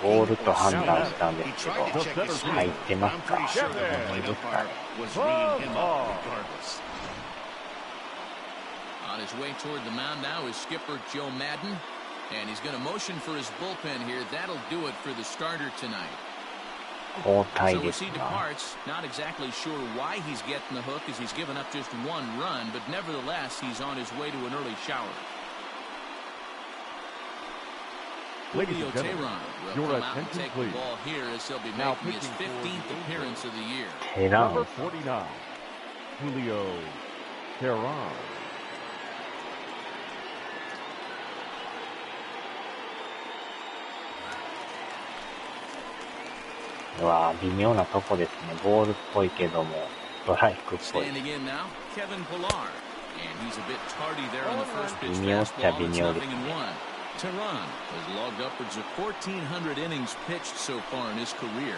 ボール Looking と or 判 seeing 断 it. したんで He すけ tried ど、 to check his 入 swing. ってます I'm か？ pretty sure the plate umpire was ringing him up regardless. On his way toward the mound now is skipper Joe Madden. And he's going to motion for his bullpen here. That'll do it for the starter tonight. 交代 So で as す he な。 departs, not exactly sure why he's getting the hook as he's given up just 1 run, but nevertheless, he's on his way to an early shower. Ladies Julio and gentlemen, Tehran will your come out and attention, take please. the ball here as he'll be Now making his pitching for 15th the appearance of the year. テラン Number 49, Julio Tehran. うわー、微妙なとこですね。ボールっぽいけども、ストライクっぽい。 Standing in now, Kevin Pillar. And he's a bit tardy there on the first pitch 微妙っちゃ fastball. 微 It's 妙です 0-1. ね。 Tehran has logged upwards of 1,400 innings pitched so far in his career.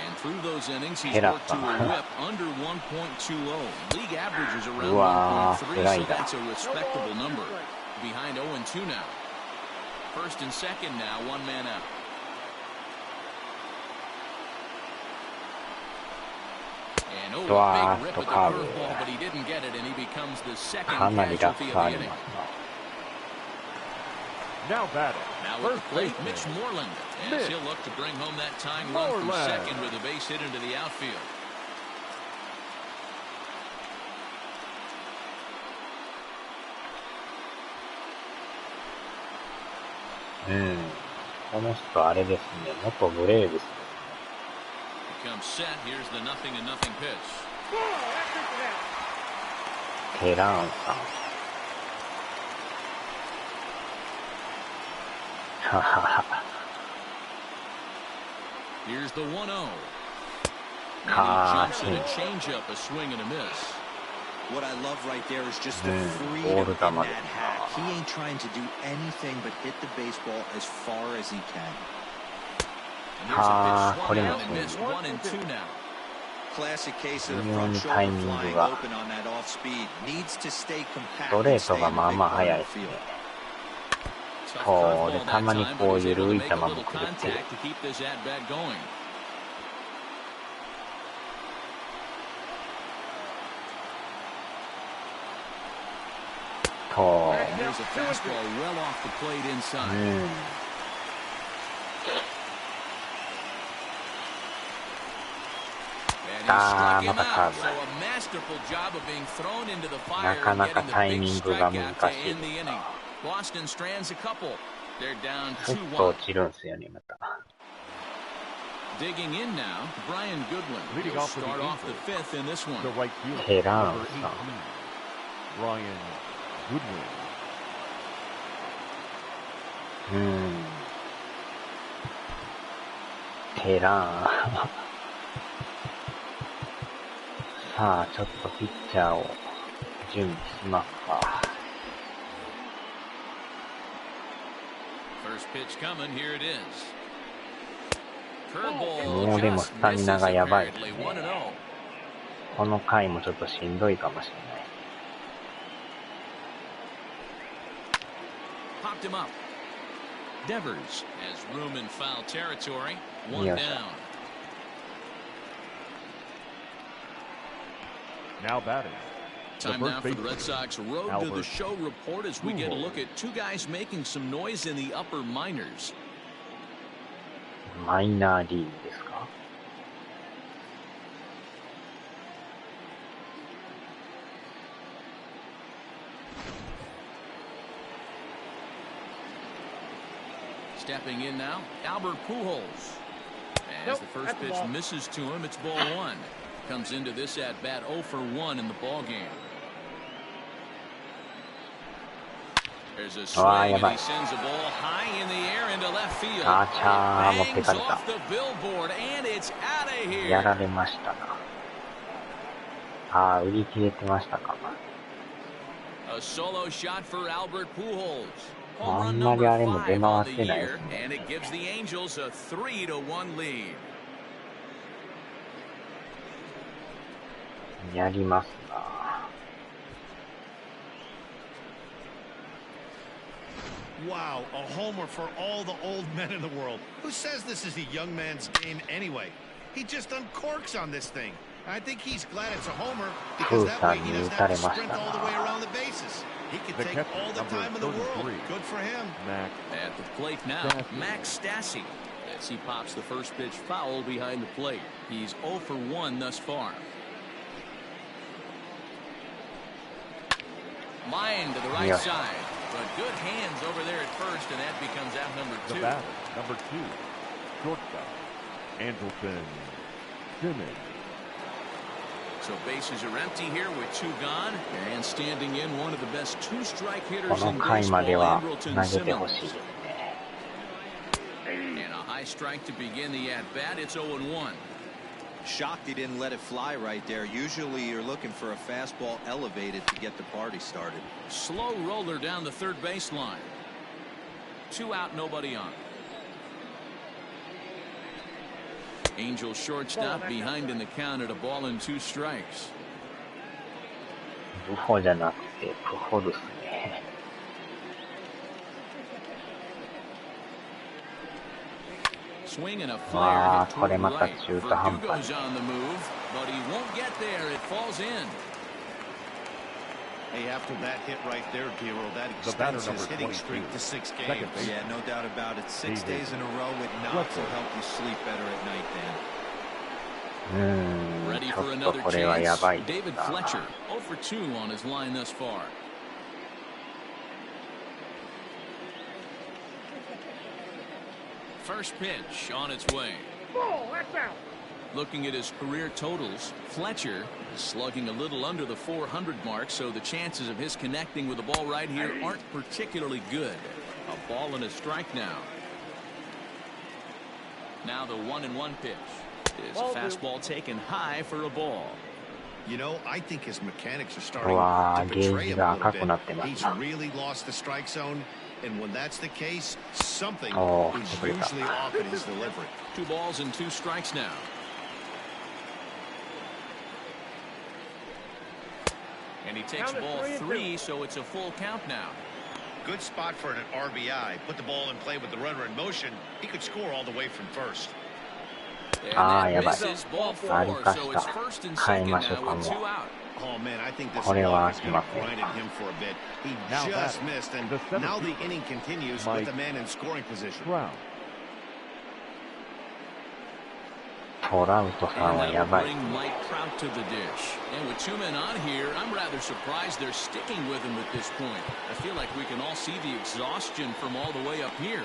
And through those innings, he's worked to a whip under 1.20. League average is around うわー、 1.3, スラ so イダ that's ー。 a respectable number. Behind 0-2 now. First and second now, 1 man out. And oh, a big rip at the curveball, but he didn't get it, and he becomes the second かなり落 casualty of 差あ the り inning. ます Now batting, Now at the first plate, baseman, Mitch Moreland, as Mitch he'll look to bring home that tying run from Moreland. second with a base hit into the outfield. Mm. この人あれですね。元ブレーブスですね。 Becomes set. Here's the 0-0 pitch. Oh, that's it for that. テランさん。ははは。 Here's the 1-0. And he Ah, jumps in a changeup, a swing and a miss. What I love right there is just the ball freedom to in the that hack. He ain't trying to do anything but hit the baseball as far as he can. And here's a pitch swungこれも out and missed. 1-2 now. Classic case of the 微妙 front に shoulder タイミング flying が open on that off speed. Needs to stay ス compact トレ and ート stay が in まあ the まあ big 速 part い of で the すね field.。Tough そうで curveball たま that に time, こ but う he's いう able 緩 to い make 球 a も little 来るっていう。 contact to keep this at bat going. There's a fastball well off the plate inside. うん。 And he struck him またカー out. ブ So a masterful job of being thrown into the な fire か and なか getting the タイ big ミングが strikeout 難 to しい end the inning. Boston strands a couple. They're down ふっと 2-1. 落ちるんすよね、また。 Digging in now, Brian Goodwin Leading will off for the start off the Angels. fifth in this one. The right fielder, Tehran number 18, さん。 Brian Goodwin. うん。テラーン。さあ、ちょっとピッチャーを準備しますか。もうでもスタミナがやばいですね。この回もちょっとしんどいかもしれない。よいしょ。Now batting. Time now for the Red Sox Road to the Show report as we get a look at two guys making some noise in the upper minors. マイナーリーグですか。Stepping in now, Albert Pujols. As the first pitch misses to him, it's ball one. Comes into this at bat 0 for 1 in the ball game. There's a swing and he sends a ball high in the air into left field. It bangs off the billboard and it's out of here. やられましたな。売り切れてましたか。A solo shot for Albert Pujols. あんまりあれも出回ってないですね。 And it gives the Angels a 3-1 lead. やりますな。Wow, a homer for all the old men in the world. Who says this is a young man's game anyway? He just uncorks on this thing. I think he's glad it's a homer because that way he doesn't have to sprint all the way around the bases. He can take all the time in the world. Good for him. At the plate now, Max Stassi. As he pops the first pitch foul behind the plate. He's 0 for 1 thus far. Line to the right side, but good hands over there at first, and that becomes out number 2. The batter, number 2, shortstop, Andrelton Simmons. So bases are empty here with 2 gone, and standing in one of the best 2-strike hitters この in 回まで baseball, は Andrelton 投げてほ Simmons. しいですね。 And a high strike to begin the at-bat. It's 0-1. Shocked he didn't let it fly right there. Usually you're looking for a fastball elevated to get the party started. Slow roller down the third baseline. 2 out, nobody on. Angel shortstop behind in the count at a ball and 2 strikes. ブホじゃなくてプホですね。Swing and a flare hit toward right. Verdugo's on the move, but he won't get there. It falls in. Hey, after that hit right there, Giro, that extends his hitting streak to 6 games. Yeah, no doubt about it. 6 days in a row with knocks will help you sleep better at night, Dan. Ready for another chance. David Fletcher, 0 for 2 on his line thus far. First pitch on its way. Looking at his career totals, Fletcher is slugging a little under the 400 mark, so the chances of his connecting with the ball right here aren't particularly good. A ball and a strike now. Now the 1-1 pitch. Is a fastball taken high for a ball. You know, I think his mechanics are starting to betray him a little bit. He's really lost the strike zone. And when that's the case, something is usually off in his delivery. 2 balls and 2 strikes now. And he takes ball 3, so it's a full count now. Good spot for an RBI. Put the ball in play with the runner in motion. He could score all the way from first. やばい。ありかした。変えましょうかも。Oh man, I think this これは is しま going せ to ん。 grind him for a bit. He just missed, and now the inning continues with the man in scoring position. トラウトさんはやばい。And with 2 men on here, I'm rather surprised they're sticking with him at this point. I feel like we can all see the exhaustion from all the way up here.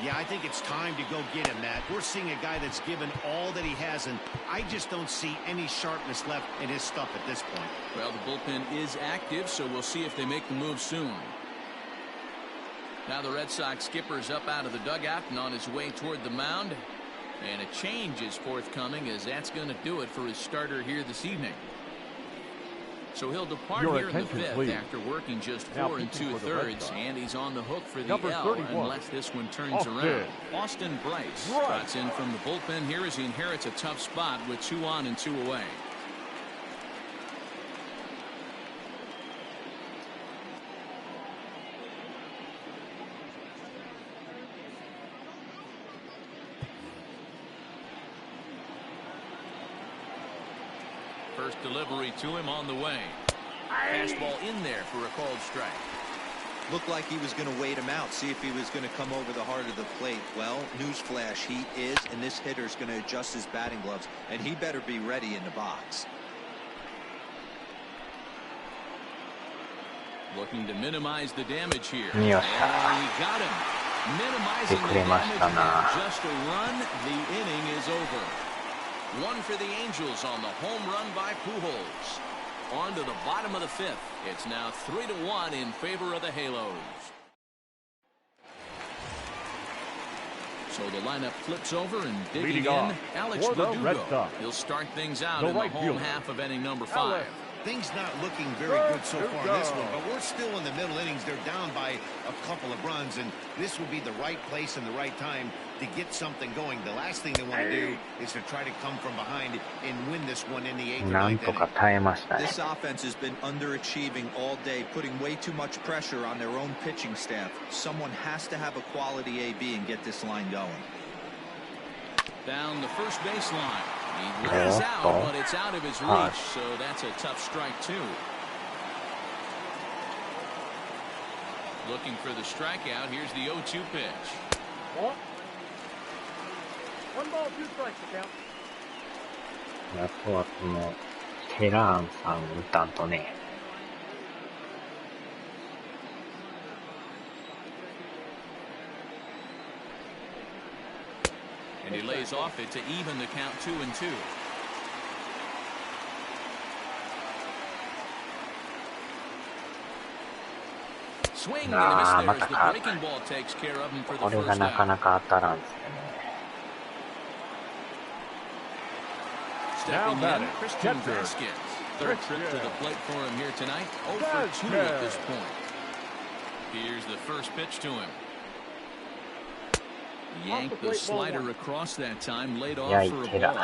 Yeah, I think it's time to go get him, Matt. We're seeing a guy that's given all that he has, and I just don't see any sharpness left in his stuff at this point. Well, the bullpen is active, so we'll see if they make the move soon. Now the Red Sox skipper's up out of the dugout and on his way toward the mound. And a change is forthcoming, as that's going to do it for his starter here this evening. So he'll depart here in the fifth after working just 4 2/3, and he's on the hook for the L unless this one turns around. Austin Bryce trots in from the bullpen here as he inherits a tough spot with 2 on and 2 away. First delivery to him on the way. Fastball in there for a called strike. Looked like he was going to wait him out, see if he was going to come over the heart of the plate. Well, newsflash, he is, and this hitter's going to adjust his batting gloves, and he better be ready in the box. Looking to minimize the damage here. He got him. Minimizing the damage and just a run, the inning is over. 1 for the Angels on the home run by Pujols. On to the bottom of the fifth. It's now 3-1 in favor of the Halos. So the lineup flips over and digging in, Alex Verdugo. He'll start things out in the home half of inning number 5. Things not looking very good so far in this one, but we're still in the middle innings. They're down by a couple of runs, and this will be the right place and the right time to get something going. The last thing they want to do is to try to come from behind and win this one in the 8th or 9th inning. This offense has been underachieving all day, putting way too much pressure on their own pitching staff. Someone has to have a quality AB and get this line going. Down the first baseline. He lays out, but it's out of his reach, so that's a tough strike, too. Looking for the strikeout. Here's the 0-2 pitch. 1 ball, 2 strikes to count. あとはこのテラーンさん打たんとね。And he lays off it to even the count 2-2. Swing and a miss there as the breaking ball takes care of him for the これが first なか out. なか当たらんですよね。Stepping in, Christian Vasquez. Third trip to the plate for him here tonight. 0 for 2 at this point. Here's the first pitch to him. Yanked the slider across that time, laid off for a ball.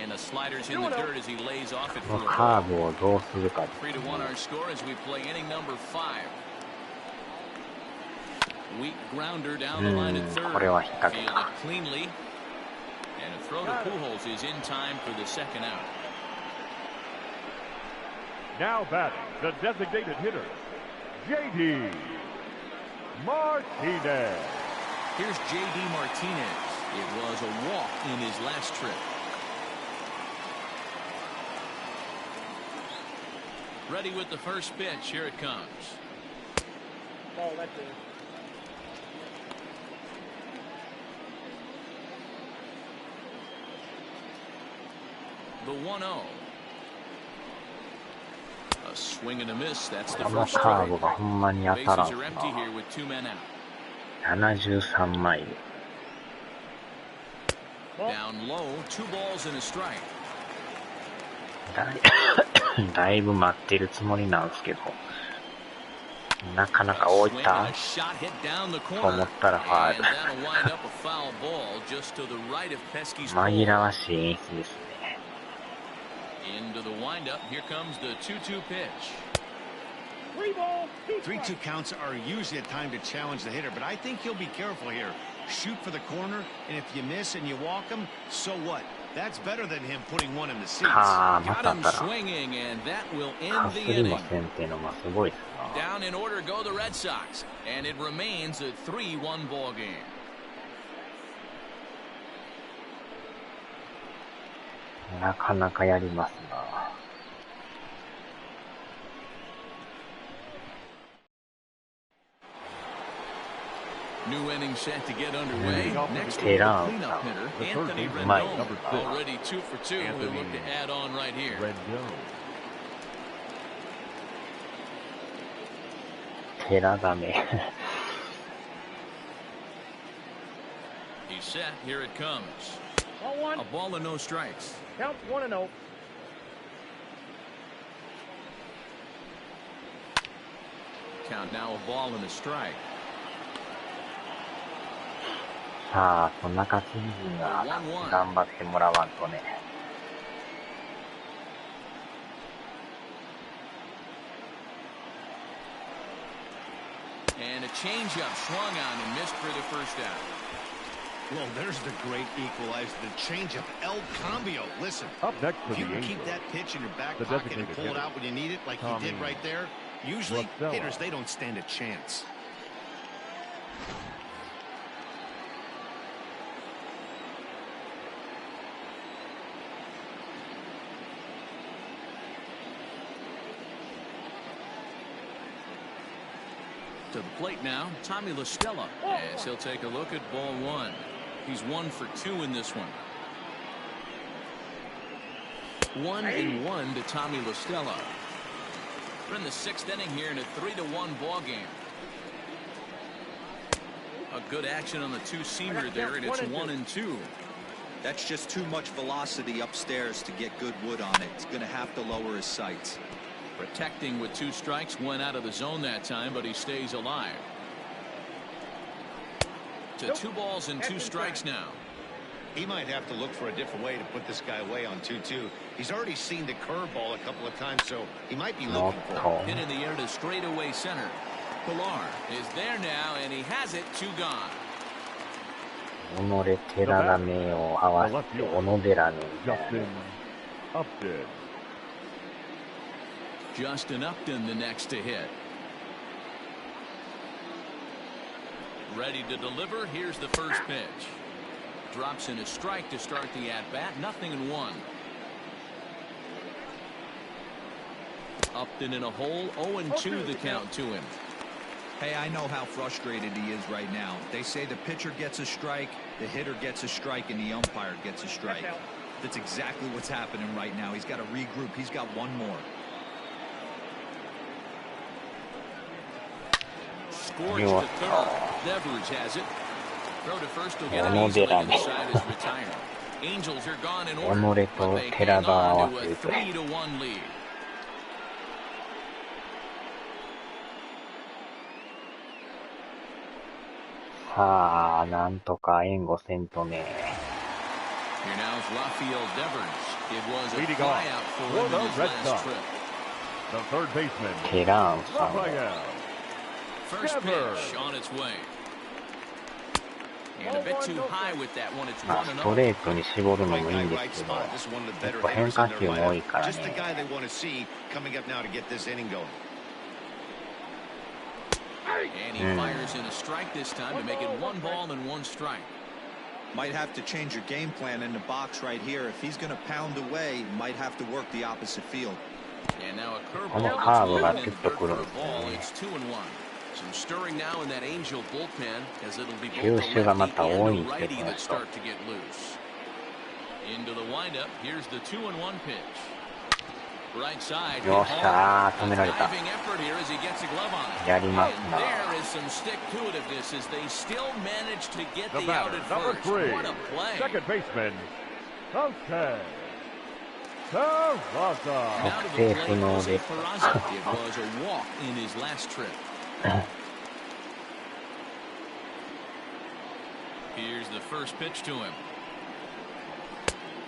And the slider's in the dirt as he lays off it for a ball. 3-1 our score as we play inning number 5. Weak grounder down the line at third. Fielded cleanly. And a throw to Pujols is in time for the second out. Now batting, the designated hitter, J.D. Martinez. Here's J.D. Martinez. It was a walk in his last trip. Ready with the first pitch. Here it comes. Ball, that's it. The 1-0. A swing and a miss. That's the first strike. Bases are empty here with 2 men out. 73マイル。 Down low, 2 balls and a strike. だいぶ待ってるつもりなんですけど、なかなか置いたと思ったらファウル。紛らわしい演出ですね。Into the windup. Here comes the 2-2 pitch. 3 balls, 2 3-2 counts are usually a time to challenge the hitter, but I think he'll be careful here. Shoot for the corner, and if you miss and you walk him, so what? That's better than him putting one in the seats. Got him swinging, and that will end the inning. Down in order go the Red Sox, and it remains a 3-1 ball game. なかなかやりますな。New inning set to get underway. Next will be the cleanup hitter, Anthony Rendon. Already 2 for 2. We look to add on right here. テラダメ。He's set. Here it comes. Ball one. A ball and no strikes. Count 1-0. Count now a ball and a strike. さあ、そんな勝ちには頑張ってもらわんとね。And a changeup swung on and missed for the first out. Well, there's the great equalizer, the changeup, El Cambio. Listen, Up next for if you the can keep Angels, that pitch in your back the pocket and designated pull it hitter, out when you need it, like he did right there, usually hitters, they don't stand a chance. To the plate now, Tommy La Stella, as he'll take a look at ball one. He's 1 for 2 in this one. 1-1 to Tommy La Stella. We're in the 6th inning here in a 3-1 ball game. A good action on the two-seamer there, and it's 1-2. That's just too much velocity upstairs to get good wood on it. It's going to have to lower his sights. Protecting with 2 strikes, went out of the zone that time, but he stays alive. To 2 balls and 2 strikes now. He might have to look for a different way to put this guy away on 2-2. He's already seen the curveball a couple of times, so he might be looking for it. Hit in the air to straightaway center. Pilar is there now, and he has it. 2 gone. 己寺田名を合わせて小野寺名みたいな。 Justin Upton. Justin Upton the next to hit. Ready to deliver. Here's the first pitch. Drops in a strike to start the at-bat. 0-1. Upton in a hole. 0-2 the count to him. Hey, I know how frustrated he is right now. They say the pitcher gets a strike, the hitter gets a strike, and the umpire gets a strike. That's exactly what's happening right now. He's got to regroup. He's got one more. Scorched to third. Devers has it. Throw to first will get it easily, and the side is retired. Angels are gone in order, but they hang on to a 3-1 lead.さあ、なんとか援護せんとね。 Here now is Rafael Devers. It was a Leading flyout off for for him the in his Red last Sox. trip. The third baseman, テランさん。 Rafael. First pitch on its way. And a bit too high with that one. It's まあ、 1-0. ストレートに絞るのもいいんですけど、結構変化球も多いからね。 Just the guy they want to see coming up now to get this inning going. And he fires in a strike this time to make it 1 ball and 1 strike. Might have to change your game plan in the box right here. If he's going to pound away, might have to work the opposite field. And now a この curveball カーブ that's が leading ちょ in っ the と dirt くる for ん a です ball. ね。 It's 2-1. Some stirring now in that Angel bullpen as it'll be both 球 the 種がま lefty た多い and ん the ですよ、 righty この that 人。 start to get loose. Into the windup. Here's the 2-1 pitch. Right side. よっしゃー、止められた。 Diving effort here as he gets a glove on it. やります And な。 there is some stick-to-itiveness as they still manage to get The the out batter, at number first. 3, What a play. second baseman, Jose Peraza. Now to the plate, Jose Peraza. It was a walk in his last trip. Here's the first pitch to him.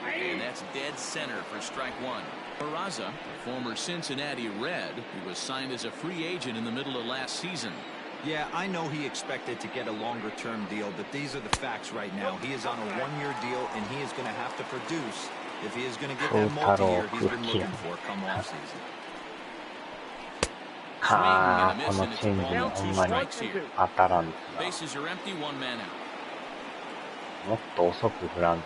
And that's dead center for strike 1. Peraza, a former Cincinnati Red, who was signed as a free agent in the middle of last season. Yeah, I know he expected to get a longer-term deal, but these are the facts right now. He is on a one-year deal, and he is going to have to produce if he is going to get that multi-year he's been looking for come off-season. はあ、このチェンジもほんまに当たらんですな。 Bases are empty, 1 man out. もっと遅く振らんと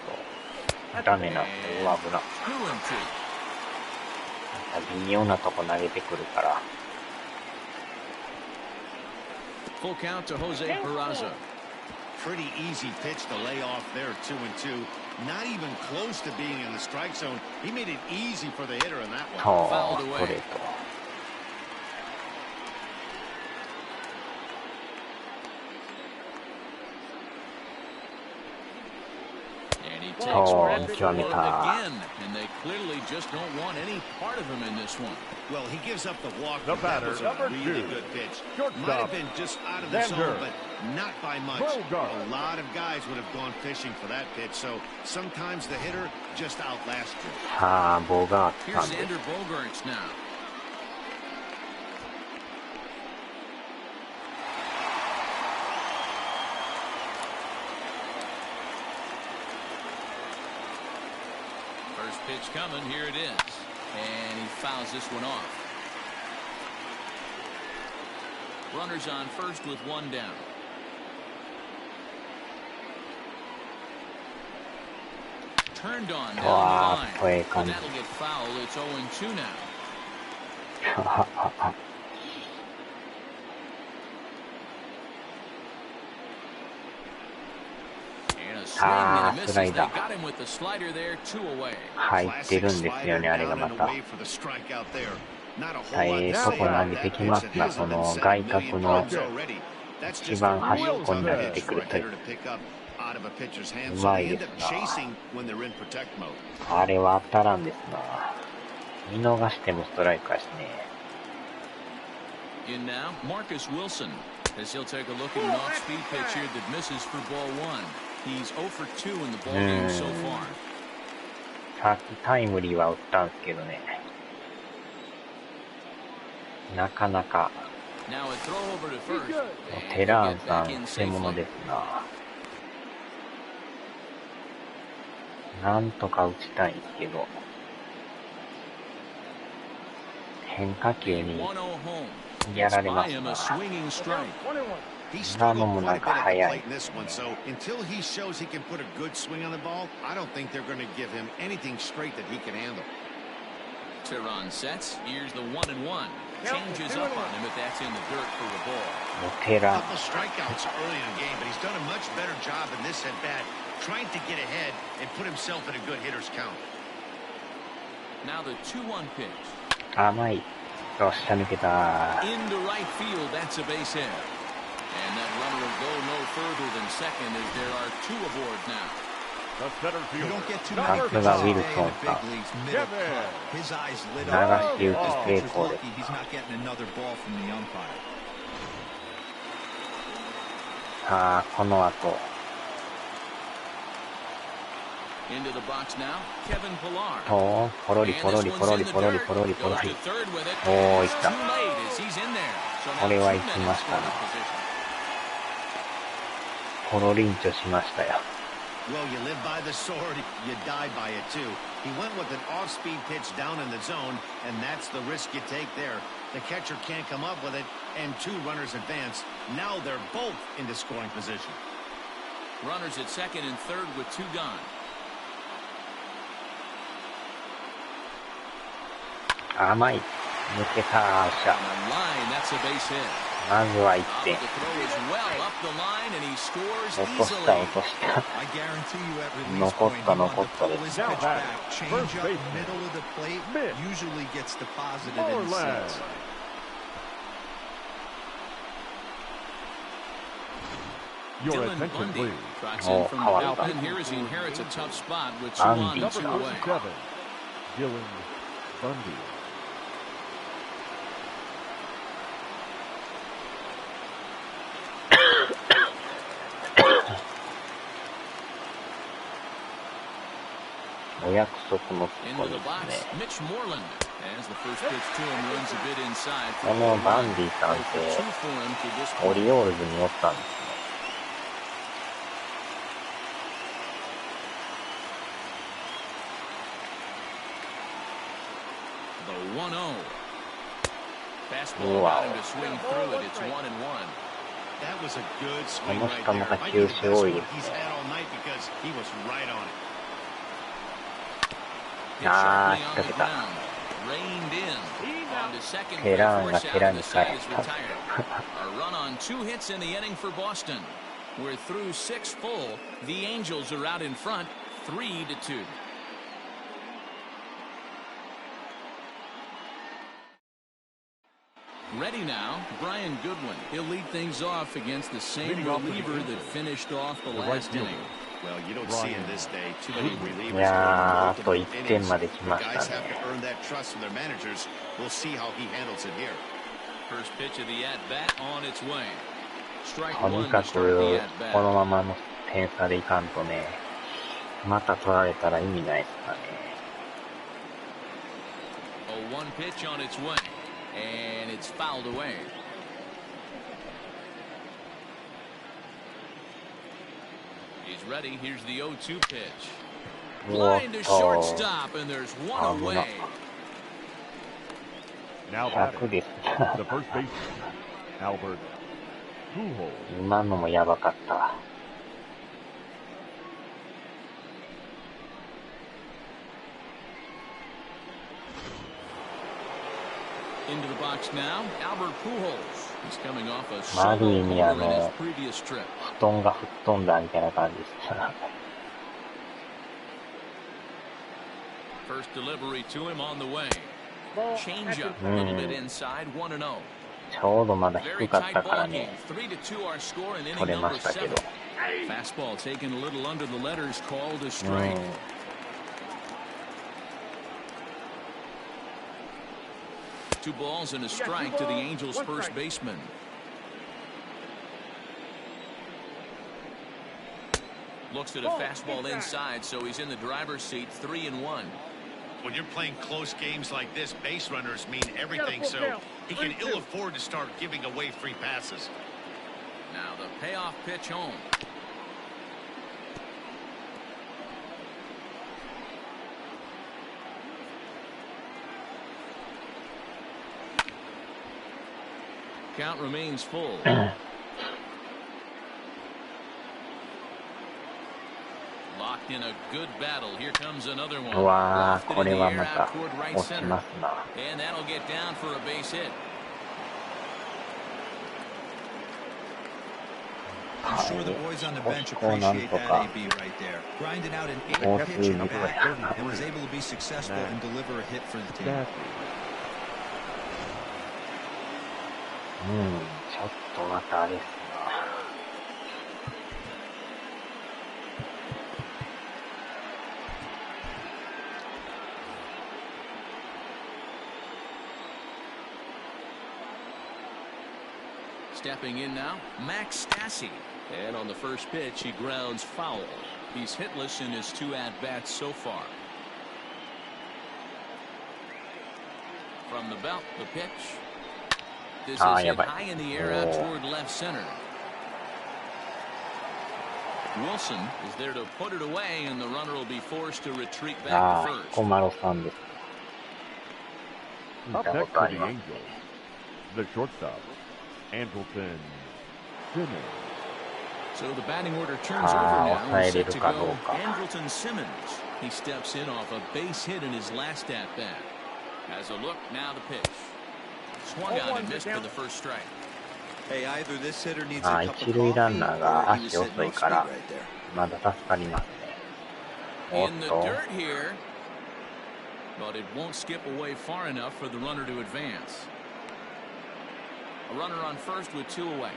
ダメなんで、上危な。 2-2. 微妙なとこ投げてくるから。 Full count to Jose Peraza. Pretty easy pitch to lay off there, 2-2. Not even close to being in the strike zone. He made it easy for the hitter in that one. はあ、ストレート。 2 takes one for it again, and they clearly just don't want any part of him in this one. Well, he gives up the walk. The That batter, was a number really 2. good pitch. Shortstop, Might have been just out of the Xander. zone, but not by much. Bogart. A lot of guys would have gone fishing for that pitch, so sometimes the hitter just outlasts you. さあ、ボガート Here's さんです。 Xander Bogaerts now. First pitch coming, here it is. And he fouls this one off. Runners on first with one down. Turned on down the line. And that'll get foul. It's 0-2 now. あー、スライダー。 Got him with the slider there, 2 away. 入ってるんですよね、あれがまた。とこ投げてきますな、その外角の一番端っこに投げてくるタイプ。うまいですな。あれは当たらんですな。見逃してもストライクだしね。In now, Marcus Wilson, as he'll take a look at an off-speed pitch here that misses for ball 1. He's 0 for 2 in the ball game so far. さっきタイムリーは打ったんですけどね。なかなか。Now a throw over to first. テラーンさん、偽物ですな。なんとか打ちたいんですけど。変化球にやられますな。今のもなんか早い。Until he shows he can put a good swing on the ball, I don't think they're going to give him anything straight that he can handle. Tehran sets. Here's the 1-1. Changes up on him if that's in the dirt for the ball. A couple strikeouts early in the game, but he's done a much better job in this at bat, trying to get ahead and put himself in a good hitter's count. Now the 2-1 pitch. 甘い。よっしゃ、抜けた。 Into right field, that's a base hit. And that runner will go no further than second as there are 2 aboard now. The center fielder. You don't get too Sa manyすがウィル pitches ソン in the さ big ん。 leagues, middle cut. His eyes lit 流 up. し打ち成 He's 功で lucky す he's not getting another ball from the umpire. さあ、この後。Into the box now, Kevin Pillar. と、ポロリポロリポロリポロリポロリポロリ。おー、いった。これは行きましたね。ポロリンチョしましたよ。Well, you live by the sword, you die by it too. He went with an off-speed pitch down in the zone, and that's the risk you take there. The catcher can't come up with it, and 2 runners advance. Now they're both into scoring position. Runners at second and third with 2 gone. 甘い。抜けた。よっしゃ。まずは1点。落とした、落とした。残った、残ったです。Your attention, please. お、変わった。バンディさん。お約束のところですね。このバンディさんってオリオールズにおったんですね。うわこの人また球種多いですね。あー、仕掛けた。テラーンがテラに返った。We're through 6 full. The Angels are out in front, 3-2. Ready now, Brian Goodwin. He'll lead things off against the same reliever that finished off the last inning. Well, you don't see in this day too many relievers. いやー、あと1点まで来ま The した guys have ね。 to earn that trust from their managers. We'll see how he handles it here. First pitch of the at bat on its way. Strike とに one か to く start the at この bat. ままの点差でいかんとね、また取られたら意味ないですかね。A one pitch on its way, and it's fouled away. He's ready. Here's the 0-2 pitch. うおっ Line to と、 shortstop, and there's one 危な。 away. Now 100 batting, です。 the first baseman, Albert Pujols. 今のもやばかったわ。Into the box now, Albert Pujols. He's coming off a ある意 solo 味 homer in his previous trip. 布団が吹っ飛んだみたいな感じでした。 First delivery to him on the way. Ball Change at up the- a little bit inside, 1-0. ちょうどまだ Very 低かっ tight たから ball game. ね、 3-2 our score in inning 取れま number したけ 7. ど。Fastball taken a little under the letters, called a う strike. ん。 Two balls and a strike to the Angels' first baseman. Looks at a fastball inside, so he's in the driver's seat, 3-1. When you're playing close games like this, base runners mean everything, so he can ill afford to start giving away free passes. Now the payoff pitch home. Count remains full. Locked in a good battle. Here comes another one. うわー、 Lofted こ in れ the は air ま out た toward right 落ち center. ますな。 And that'll get down for a base hit. I'm sure the boys on the bench こうなん appreciate と that か AB right there. Grinding out an もう 8 す pitch ぐ at これ bat and was able to be successful and deliver a hit for the team. うん、ちょっとまたあれっすな。Stepping in now, Max Stassi. And on the first pitch, he grounds foul. He's hitless in his 2 at-bats so far. From the belt, the pitch. This is hit high in the air out toward left center. Wilson is there to put it away, and the runner will be forced to retreat back to first. 小丸さんです。見 Up たこ next とあ for り the ます。 Angels, the shortstop, Andrelton Simmons. So the batting order turns over now and set to go. 抑えれるかどうか。 Andrelton Simmons. He steps in off a base hit in his last at bat. Has a look, now the pitch. Swung on and missed for the first strike. Hey, either this hitter needs a cup of 一塁ラン coffee ナーが or he was 足 hitting 遅い off か speed ら right there. まだ助かりますね。おっ In the と、 dirt here. But it won't skip away far enough for the runner to advance. A runner on first with 2 away.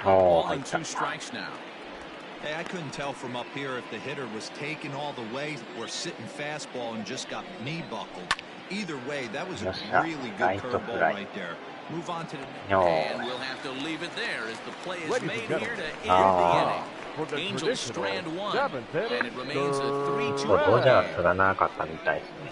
おー、 Ball 入 and った。 2 strikes now. Hey, I couldn't tell from up here if the hitter was taking all the way or sitting fastball and just got knee buckled. Either way, that was a really good curveball right there. Move on to the And we'll have to leave it there as the play is Ladies made and here to end gentlemen, the for the inning. Angels traditional strand 1, seventh inning, and it remains a 3-2 ドジャー game. スがなかったみたいですね。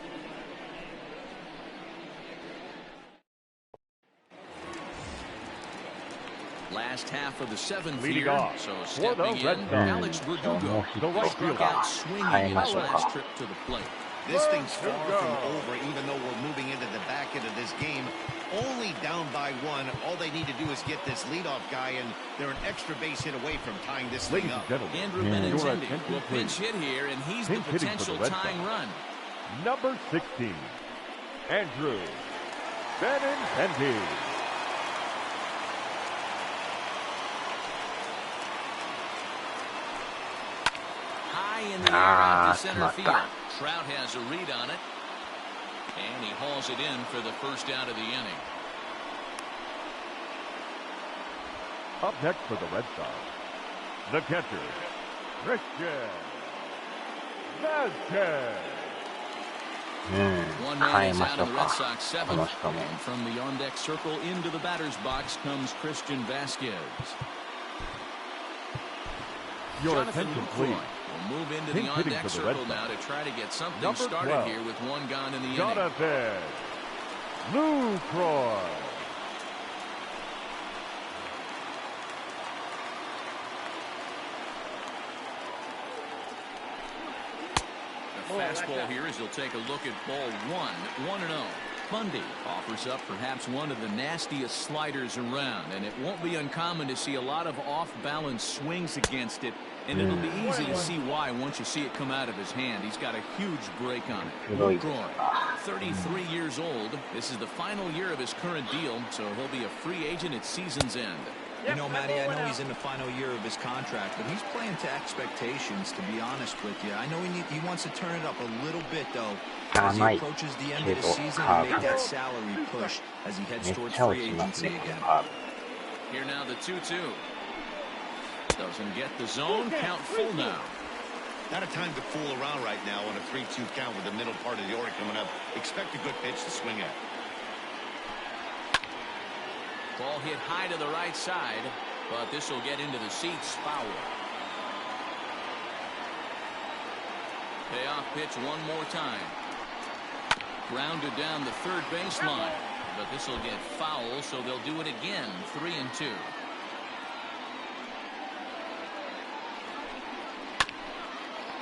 Last half of the 7th Leading here, off so for the stepping Red in, Sox. Alex 今日も Verdugo. ヒット Struck が out swinging 変え in ま his しょう last か。 trip to the plate. This thing's far from over, even though we're moving into the back end of this game. Only down by 1. All they need to do is get this leadoff guy, and they're an extra base hit away from tying this Ladies thing and up. gentlemen, Andrew your Benintendi attention will pinch please. hit here, and he's the Pinch hitting for potential the Red tying Sox. run. Number 16, Andrew Benintendi. High in the air out to center しまった。 field. Trout has a read on it, and he hauls it in for the first out of the inning. Up next for the Red Sox, the catcher, Christian Vasquez. One man is out in the Red Sox seventh, and from the on-deck circle into the batter's box comes Christian Vasquez. Your attention, please. Will move into the on-deck circle now to try to get something started 12, here with one gone in the inning. Jonathan Lucroy. The fastball here as he'll take a look at ball 1-0. Bundy offers up perhaps one of the nastiest sliders around, and it won't be uncommon to see a lot of off-balance swings against it, and it'll be easy to see why once you see it come out of his hand. He's got a huge break on it. Lucroy, 33 years old. This is the final year of his current deal, so he'll be a free agent at season's end. You know, Matty, I know he's in the final year of his contract, but he's playing to expectations, to be honest with you. I know he wants to turn it up a little bit, though, as he approaches the end of the season and make that salary push as he heads towards free agency again. Here now the 2-2. Doesn't get the zone. Count full now. Not a time to fool around right now on a 3-2 count with the middle part of the order coming up. Expect a good pitch to swing at. Ball hit high to the right side, but this will get into the seats. Foul. Payoff pitch one more time. Grounded down the third baseline, but this will get foul, so they'll do it again. 3-2.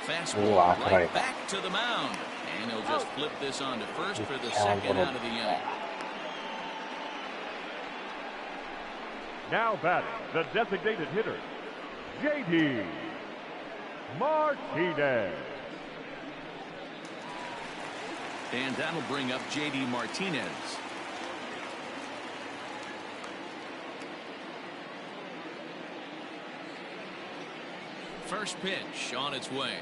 Fastball right back to the mound, and he'll just flip this on to first for the second out of the inning. Now batting, the designated hitter, J.D. Martinez. And that'll bring up J.D. Martinez. First pitch on its way.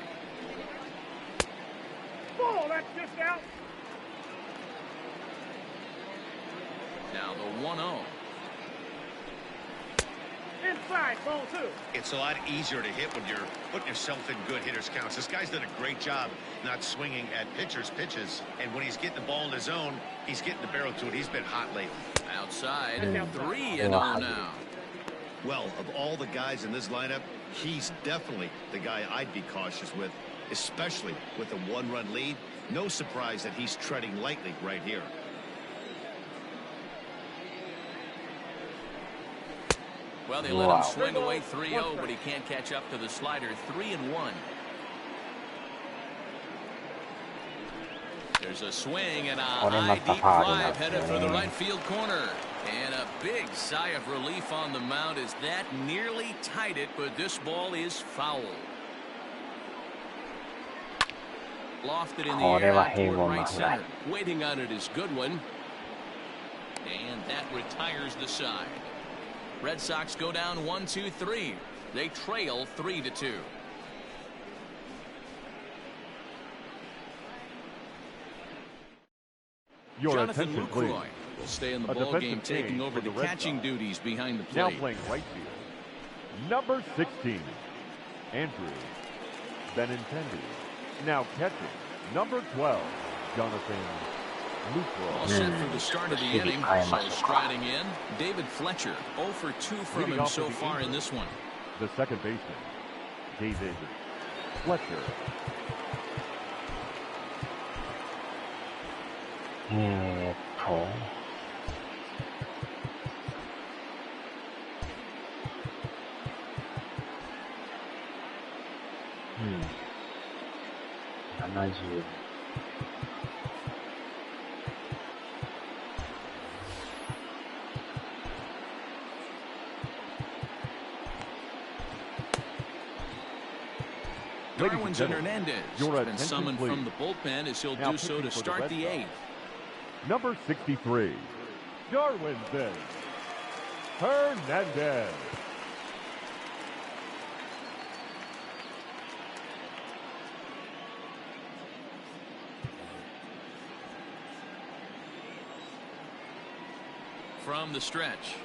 Ball, that's just out. Now the 1-0. Inside, ball 2. It's a lot easier to hit when you're putting yourself in good hitters' counts. This guy's done a great job not swinging at pitchers' pitches. And when he's getting the ball in his zone, he's getting the barrel to it. He's been hot lately. Outside, 3-0 now. Well, of all the guys in this lineup, he's definitely the guy I'd be cautious with, especially with a one-run lead. No surprise that he's treading lightly right here. Well, they let him swing away 3-0, but he can't catch up to the slider. 3-1. There's a swing and a high deep drive headed for the right field corner. And a big sigh of relief on the mound as that nearly tied it, but this ball is foul. Lofted in the air out toward right center. Waiting on it is Goodwin. And that retires the side. Red Sox go down 1-2-3. They trail 3-2. Jonathan Lucroy will stay in the ball game, taking over the catching duties behind the plate. Now playing right field, number 16, Andrew Benintendi. Now catching, number 12, Jonathan Lucroy. All set for the start of the inning. So striding in, David Fletcher. 0 for 2 from him so far in this one. The second baseman, David Fletcher. Darwin's and Hernandez been summoned from the bullpen as he'll do so to start the 8th. Number 63, Darwinson Hernandez. From the stretch.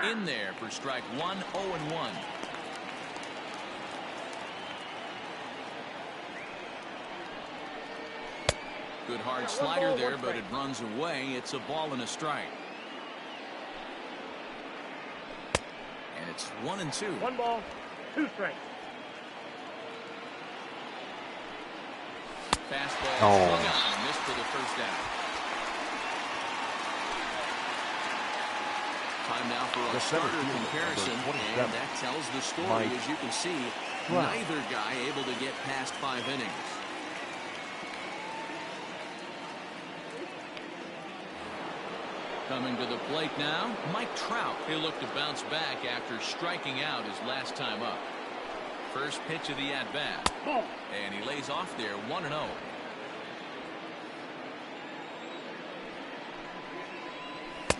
In there for strike one, 0-1. Good hard slider there, but it runs away. It's a ball and a strike. And it's 1-2. 1 ball, 2 strikes. Fastball swung on and missed for the first out. Time now for a starter comparison, and that tells the story. As you can see, neither guy able to get past 5 innings. Coming to the plate now, Mike Trout. He'll look to bounce back after striking out his last time up. First pitch of the at-bat. And he lays off there, 1-0.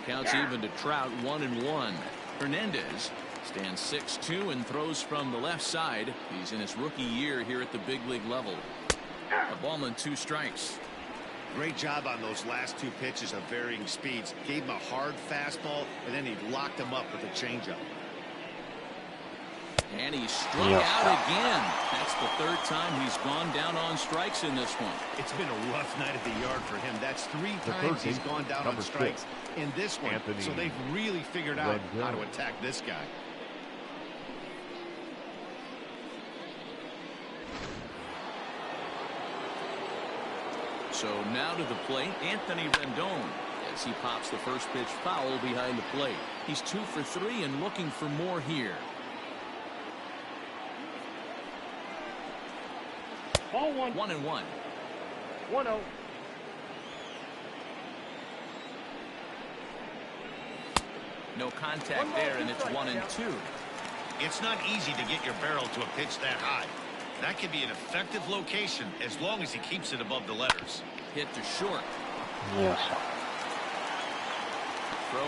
Counts even to Trout, 1-1. Hernandez stands 6'2" and throws from the left side. He's in his rookie year here at the big league level. A ball and 2 strikes. Great job on those last 2 pitches of varying speeds. Gave him a hard fastball, and then he locked him up with a changeup. And he struck out again. That's the 3rd time he's gone down on strikes in this one. It's been a rough night at the yard for him. That's 3 times he's gone down on strikes in this one. So they've really figured out how to attack this guy. So now to the plate, Anthony Rendon, as he pops the first pitch foul behind the plate. He's 2 for 3 and looking for more here. Ball 1. 1-1. 1-0. No contact there, and it's 1-2. It's not easy to get your barrel to a pitch that high. That could be an effective location as long as he keeps it above the letters. Hit to short. Throw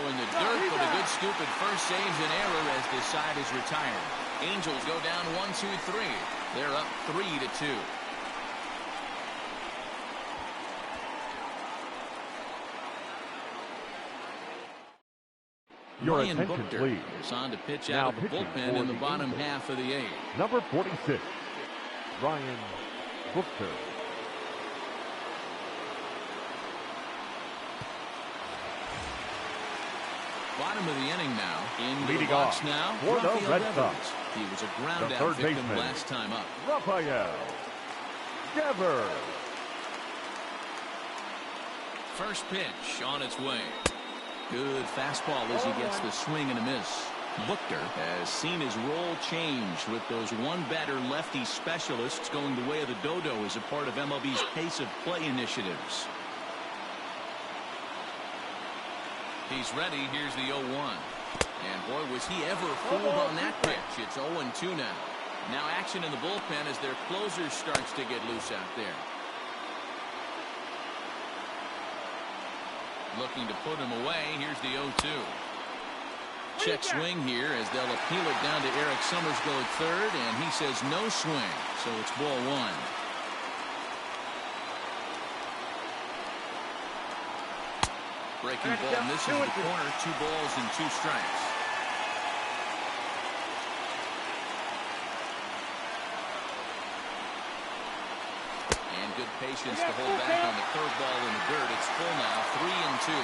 in the dirt, but a good scoop at first saves an error as this side is retired. Angels go down 1-2-3. They're up 3-2. Your Ryan attention, Buchter please. is on to pitch Now out of the pitching bullpen for in the the bottom Angels. half of the 8th. Number 46, Ryan Buchter. Bottom of the inning now. Into Leading the box off now. for the Rafael Red Devers. Sox. He was a ground The out third victim baseman, last time up. Rafael Devers. First pitch on its way. Good fastball as he gets the swing and a miss. Buchter has seen his role change with those one-batter lefty specialists going the way of the dodo as a part of MLB's pace of play initiatives. He's ready. Here's the 0-1. And boy, was he ever fooled on that pitch. It's 0-2 now. Now action in the bullpen as their closer starts to get loose out there. Looking to put him away. Here's the 0-2. Check swing here as they'll appeal it down to Eric Summersgill at third, and he says no swing, so it's ball 1. Breaking ball misses the corner. 2 balls and 2 strikes. And good patience to hold back on the curveball in the dirt. It's full now, 3-2.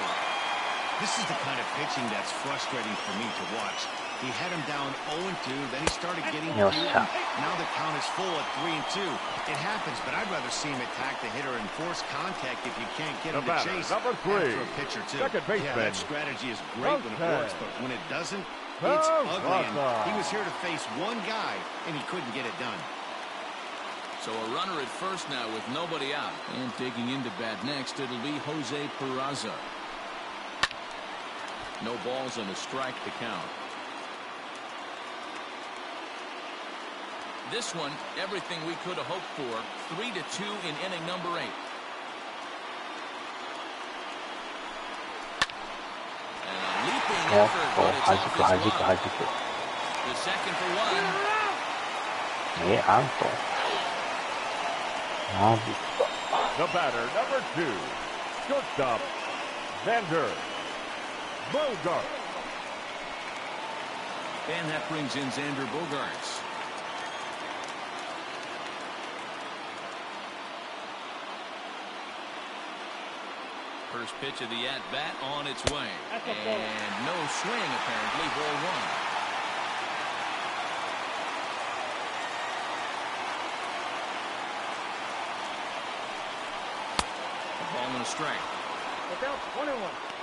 This is the kind of pitching that's frustrating for me to watch. He had him down 0-2, then he started getting through. Now the count is full at 3-2. It happens, but I'd rather see him attack the hitter and force contact if you can't get him to chase number 3, after a pitch or 2. second baseman. Yeah, that strategy is great when it works, but when it doesn't, it's ugly. And he was here to face one guy, and he couldn't get it done. So a runner at first now with nobody out. And digging into bat next, it'll be Jose Peraza. No balls and a strike to count. This one, everything we could have hoped for. 3-2 in inning number 8. And a leaping effort, but it's off his glove. The second for 1. out. The batter, number 2, shortstop, Vander Bogart. And that brings in Xander Bogaerts. First pitch of the at-bat on its way. And no swing, apparently. Ball one. A ball and a strike. Look out, 1-1.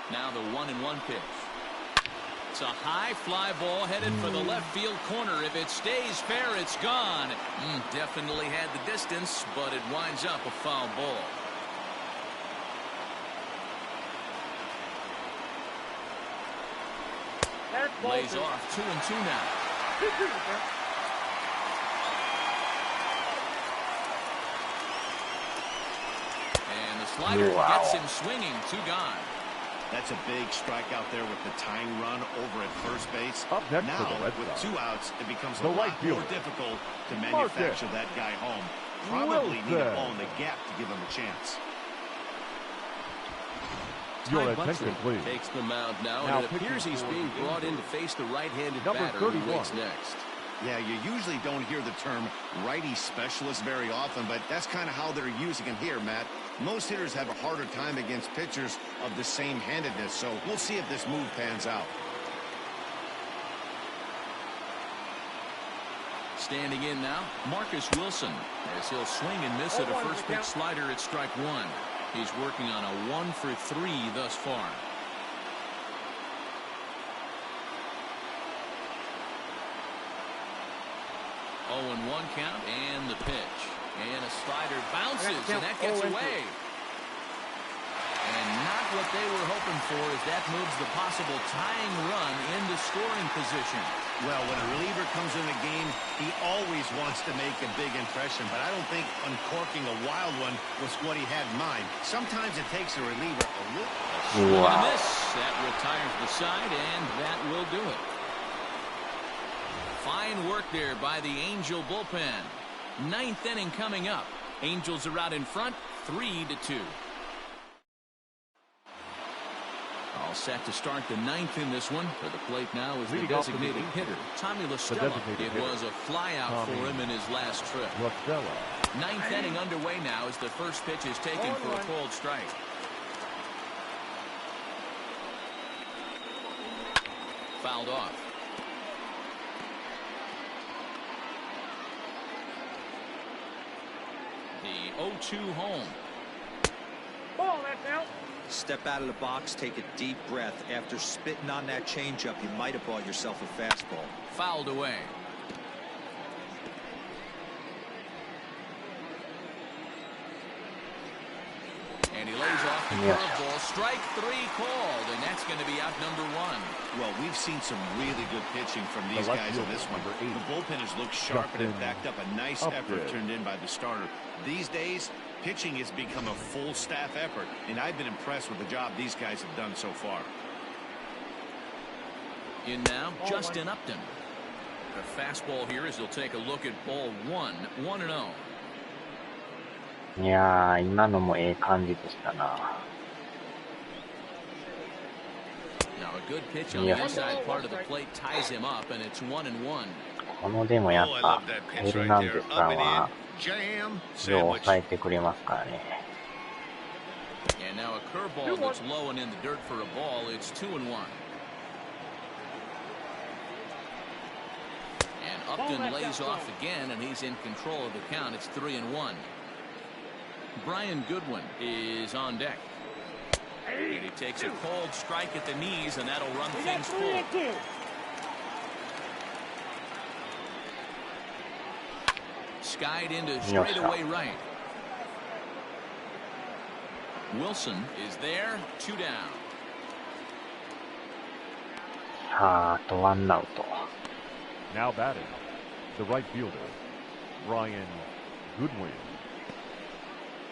Now the 1-1 pitch. It's a high fly ball headed for the left field corner. If it stays fair, it's gone. Definitely had the distance, but it winds up a foul ball. Lays off 2-2 now. And the slider gets him swinging. 2 gone. That's a big strikeout there with the tying run over at first base. Now, with 2 outs, it becomes a lot more difficult to manufacture that guy home. Probably need a ball in the gap to give him a chance. Your attention, please. Takes the mound now, and it appears he's being brought in to face the right-handed batter who waits next. Yeah, you usually don't hear the term righty specialist very often, but that's kind of how they're using him here, Matt. Most hitters have a harder time against pitchers of the same handedness, so we'll see if this move pans out. Standing in now, Marcus Wilson, as he'll swing and miss at a first pitch slider at strike 1. He's working on a 1 for 3 thus far. 0-1 count, and the pitch. And a slider bounces, and that gets away. And not what they were hoping for, as that moves the possible tying run into scoring position. Well, when a reliever comes in the game, he always wants to make a big impression, but I don't think uncorking a wild one was what he had in mind. Sometimes it takes a reliever a little... Miss. That retires the side, and that will do it. Fine work there by the Angel bullpen. 9th inning coming up. Angels are out in front, 3-2. All set to start the 9th in this one. For the plate now is the designated hitter, Tommy LaStella. It was a flyout for him in his last trip. 9th inning underway now as the first pitch is taken for a called strike. Fouled off. The 0-2 home. Ball, that's out. Step out of the box, take a deep breath. After spitting on that changeup, you might have bought yourself a fastball. Fouled away. And he lays off the curveball. Strike 3 called, and that's going to be out number 1. Well, we've seen some really good pitching from these guys in this one. The bullpen has looked sharp and it backed up a nice effort turned in by the starter. These days, pitching has become a full staff effort, and I've been impressed with the job these guys have done so far. In now, Justin Upton. A fastball here as he'll take a look at ball 1, 1-0. いやー、今のもええ感じでしたな。Now a good pitch on the inside part of the plate ties him up, and it's 1-1. このでもやっぱヘルナンデスさんはよう抑えてくれますからね。And now a curveball that's low and in the dirt for a ball. It's 2-1. And Upton lays off again, and he's in control of the count. It's 3-1. Brian Goodwin is on deck. And he takes a cold strike at the knees, and that'll run things full. Skied into straightaway right. Wilson is there, 2 down. さあ、あと1アウト。Now batting, the right fielder, Brian Goodwin.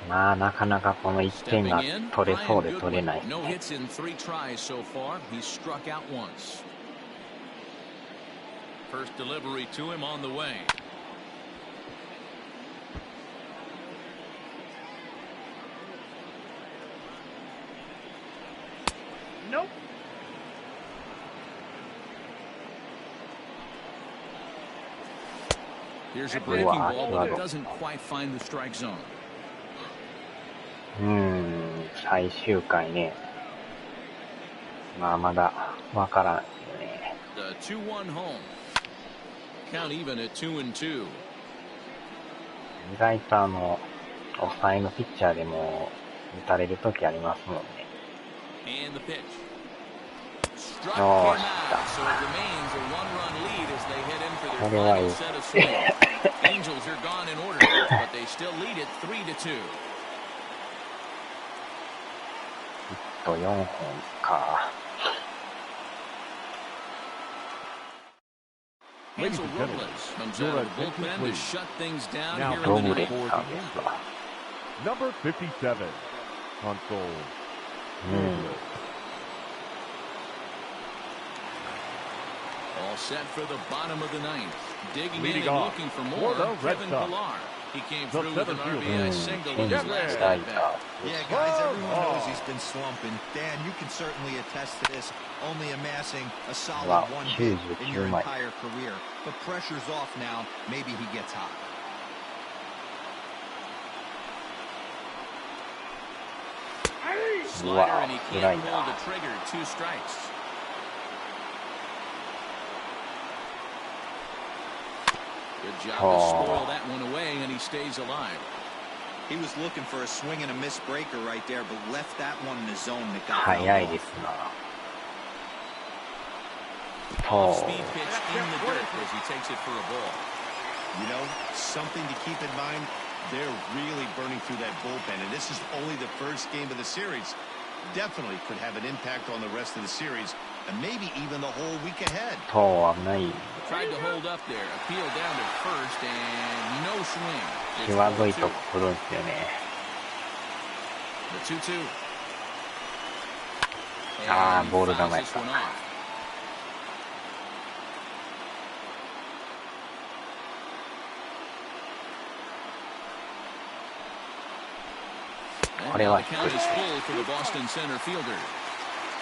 まあ、なかなかこの1点が取れそうで取れない。No hits in 3 tries so far. He's struck out once. First delivery to him on the way. Nope. Here's a breaking ball, but it doesn't quite find the strike zone. 最終回ね。まあまだわからんよね。The 2-1 home. Count even at 2-2. 意外と抑えのピッチャーでも打たれる時ありますもんね。And the pitch. よーし、これはいい。Angels are gone in order, but they still lead it 3-2. ヒット4本か。Hansel Robles comes out of the bullpen to shut things down here in the ロブレ ninth. スさんですわ。Number 57, console. All set for the bottom of the ninth. Digging Leading in and off looking for for more. the Red Kevin Sox. Pillar. He came The through with an center RBI single in his last Right. at bat. Yeah, guys, everyone knows he's been slumping. Dan, you can certainly attest to this, only amassing a solid Wow, one hit huge in your too much. entire career. But pressure's off now. Maybe he gets hot. Slider, and he can't Right. pull the trigger. 2 strikes. Good job to spoil that one away, and he stays alive. He was looking for a swing and a miss breaker right there, but left that one in the zone that got 早い fouled で off. すな。 Speed pitch in the dirt as he takes it for a ball. You know, something to keep in mind, they're really burning through that bullpen, and this is only the first game of the series. Definitely could have an impact on the rest of the series, and maybe even the whole week ahead. 危ない。 Tried to hold up there. Appeal down to first, and no swing. 際どいとこ来るんですよね。 The 2-2. あー、 And he ボール fouls 球やっ this た。 one off. これは The 低 count い。 is full for the Boston center fielder.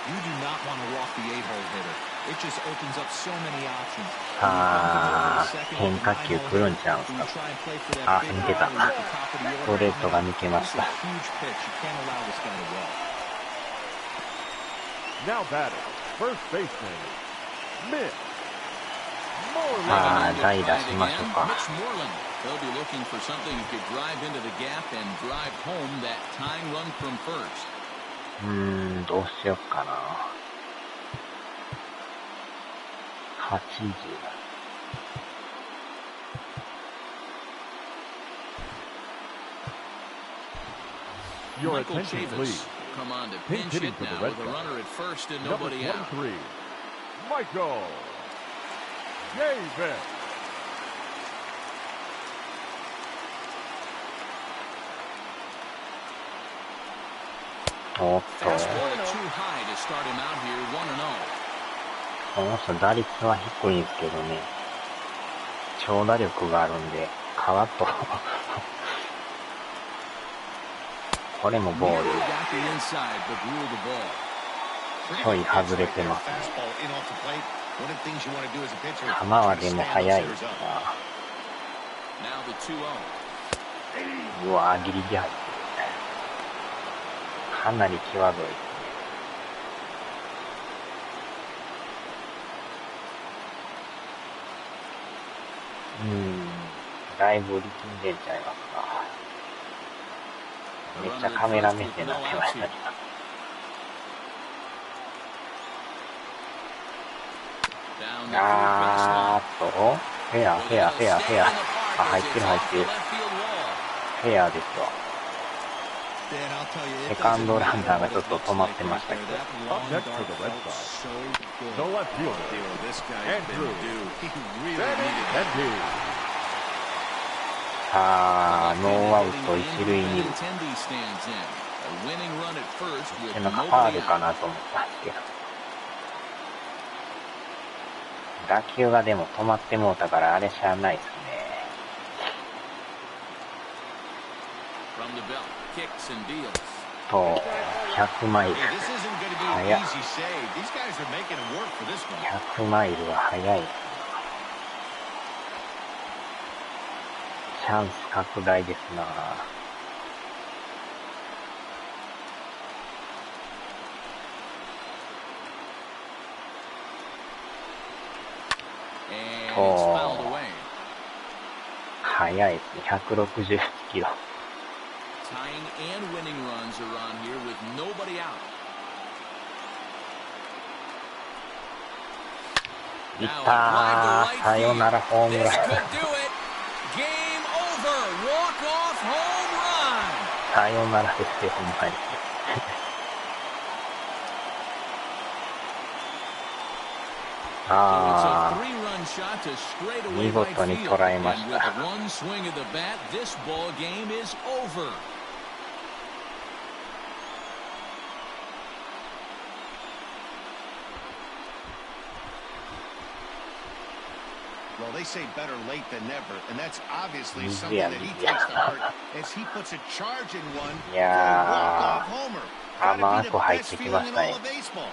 You do not want to walk the 8-hole hitter. It just opens up so many options. さあ、変化球来るんちゃうんすか。あ、抜けた。ストレートが抜けました。 Now batting, first baseman, Mitch. さあ、代打しましょうか。 Mitch Moreland. They'll be looking for something who could drive into the gap and drive home that tying run from first. どうしよっかな。80。Your Michael attention, Chavis please. come on to Pinch pinch hitting hit for the now Red with a Sox. runner at first and Number nobody out. 23, Michael Chavis. おっと、 Fastball too high to start him out here 1-0. この人打率は低いんですけどね、長打力があるんで、カワッと。これもボール。 Got the inside but ruled the ball. ちょい外れてますね。 Fastball in off the plate. One of the things you want to do as a pitcher. 球はでも速いですな。 Now the 2-0. うわ、ギリギリ入ってる。かなり際どい。だいぶ力んでんちゃいますか。めっちゃカメラ目線になってましたね。フェア。あ、入ってる。フェアですわ。セカンドランナーがちょっと止まってましたけど。 Up next for the Red Sox, the left fielder, Andrew. Benintendi. さあ、ノーアウト一塁二塁。なんかファウルかなと思ったんですけど。打球がでも止まってもうたからあれしゃあないですね。と、100マイル。速い。100マイルは速い。チャンス拡大ですな。速いですね。160キロ。いったー。さよならホームラン。さよならですよ、ほんまに。あー、見事に捉えました。Well, they say better late than never, and that's obviously something that he takes to heart as he puts a charge in one for a walk-off homer. Gotta be the best feeling in all of baseball.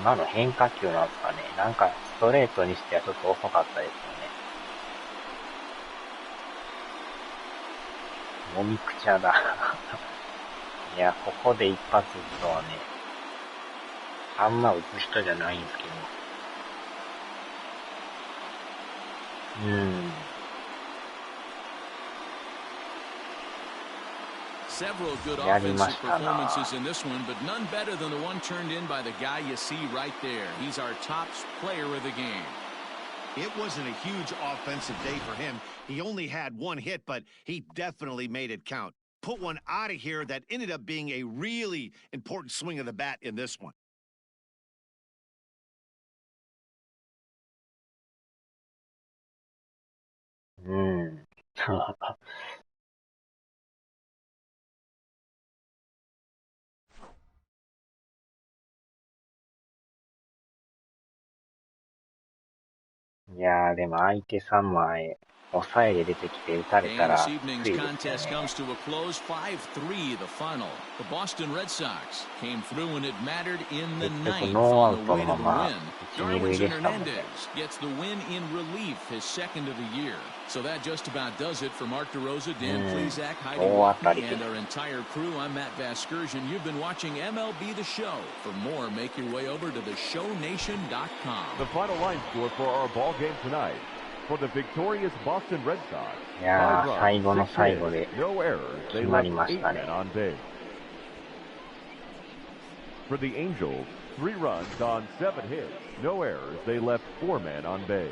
今の変化球なんですかね。なんかストレートにしてはちょっと遅かったですよね。もみくちゃだ。いや、ここで一発打つとはね、あんま打つ人じゃないんですけど。Several good offensive performances in this one, but none better than the one turned in by the guy you see right there. He's our top player of the game. It wasn't a huge offensive day for him. He only had one hit, but he definitely made it count. Put one out of here that ended up being a really important swing of the bat in this one.いやー、でも相手3枚抑えで出てきて打たれたらついですよね。結局ノーアウトのまま一、二塁でしたもんね。So that just about does it for Mark DeRosa, Dan Plesac, Heidi and our entire crew. I'm Matt Vasgersian. You've been watching MLB The Show. For more, make your way over to theshownation.com. The final line score for our ball game tonight. For the victorious Boston Red Sox, いやー、最後の最後で no errors. 決まりましたね。 On base. For the Angels, 3 runs on 7 hits, no errors. They left 4 men on base.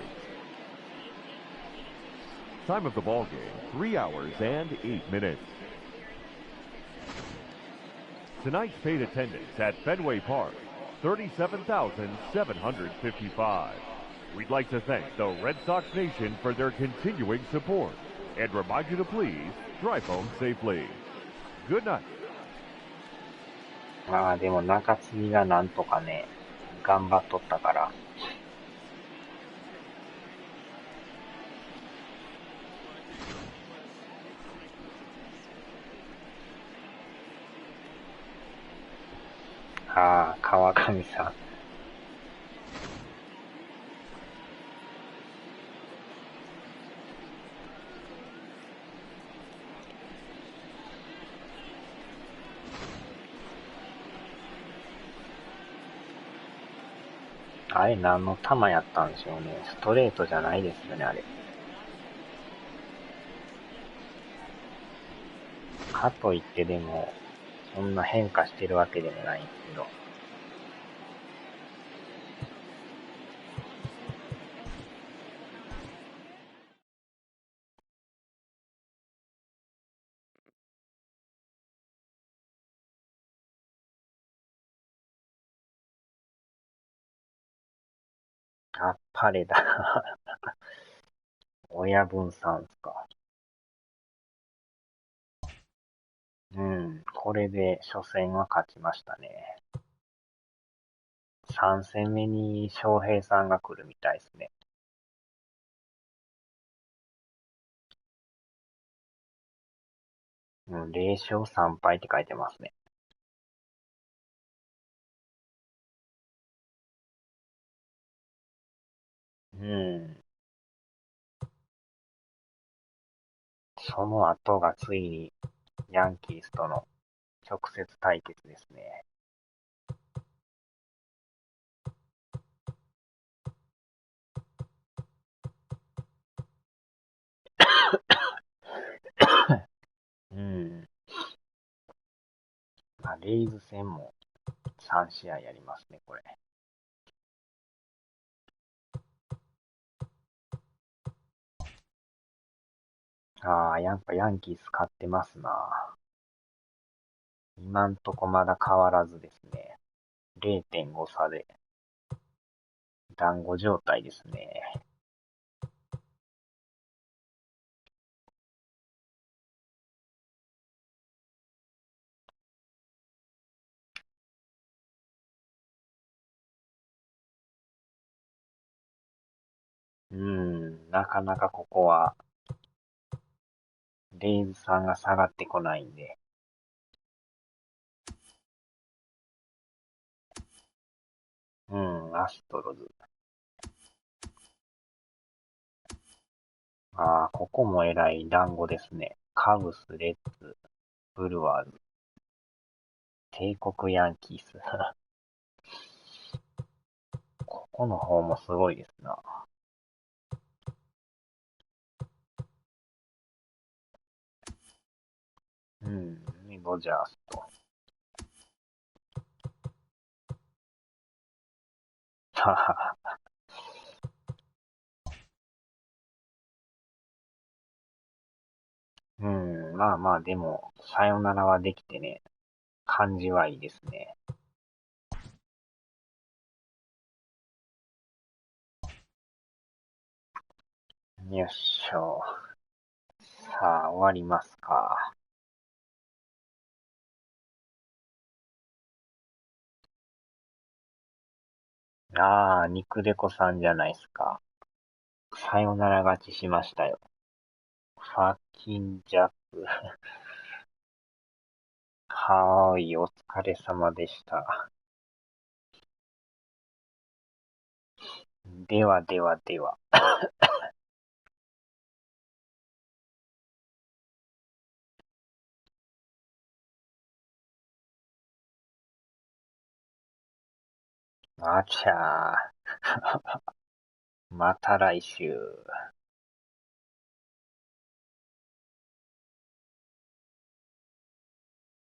Time of the ball game, 3 hours and 8 minutes. Tonight's paid attendance at Fenway Park, 37,755. We'd like to thank the Red Sox Nation for their continuing support and remind you to please drive home safely. Good night. まあでも中継ぎがなんとかね、頑張っとったから。ああ、川上さん。あれ何の球やったんでしょうね。ストレートじゃないですよね、あれ。かといってでも、そんな変化してるわけでもないんですけど。あっぱれだ。親分さんっすか。これで初戦は勝ちましたね。3戦目に翔平さんが来るみたいですね。0勝3敗って書いてますね。その後がついにヤンキースとの直接対決ですね。レイズ戦も3試合やりますね、これ。やっぱヤンキース勝ってますな。今んとこまだ変わらずですね。0.5 差で、団子状態ですね。なかなかここは、レイズさんが下がってこないんで。アストロズ。ここも偉い団子ですね。カブス、レッズ、ブルワーズ、帝国ヤンキース。ここの方もすごいですな。ドジャースと。ははは。まあまあ、でも、さよならはできてね、感じはいいですね。よっしょ。さあ、終わりますか。肉デコさんじゃないですか。さよなら勝ちしましたよ。ファッキンジャック。はーい、お疲れ様でした。ではではでは。あちゃー。また来週。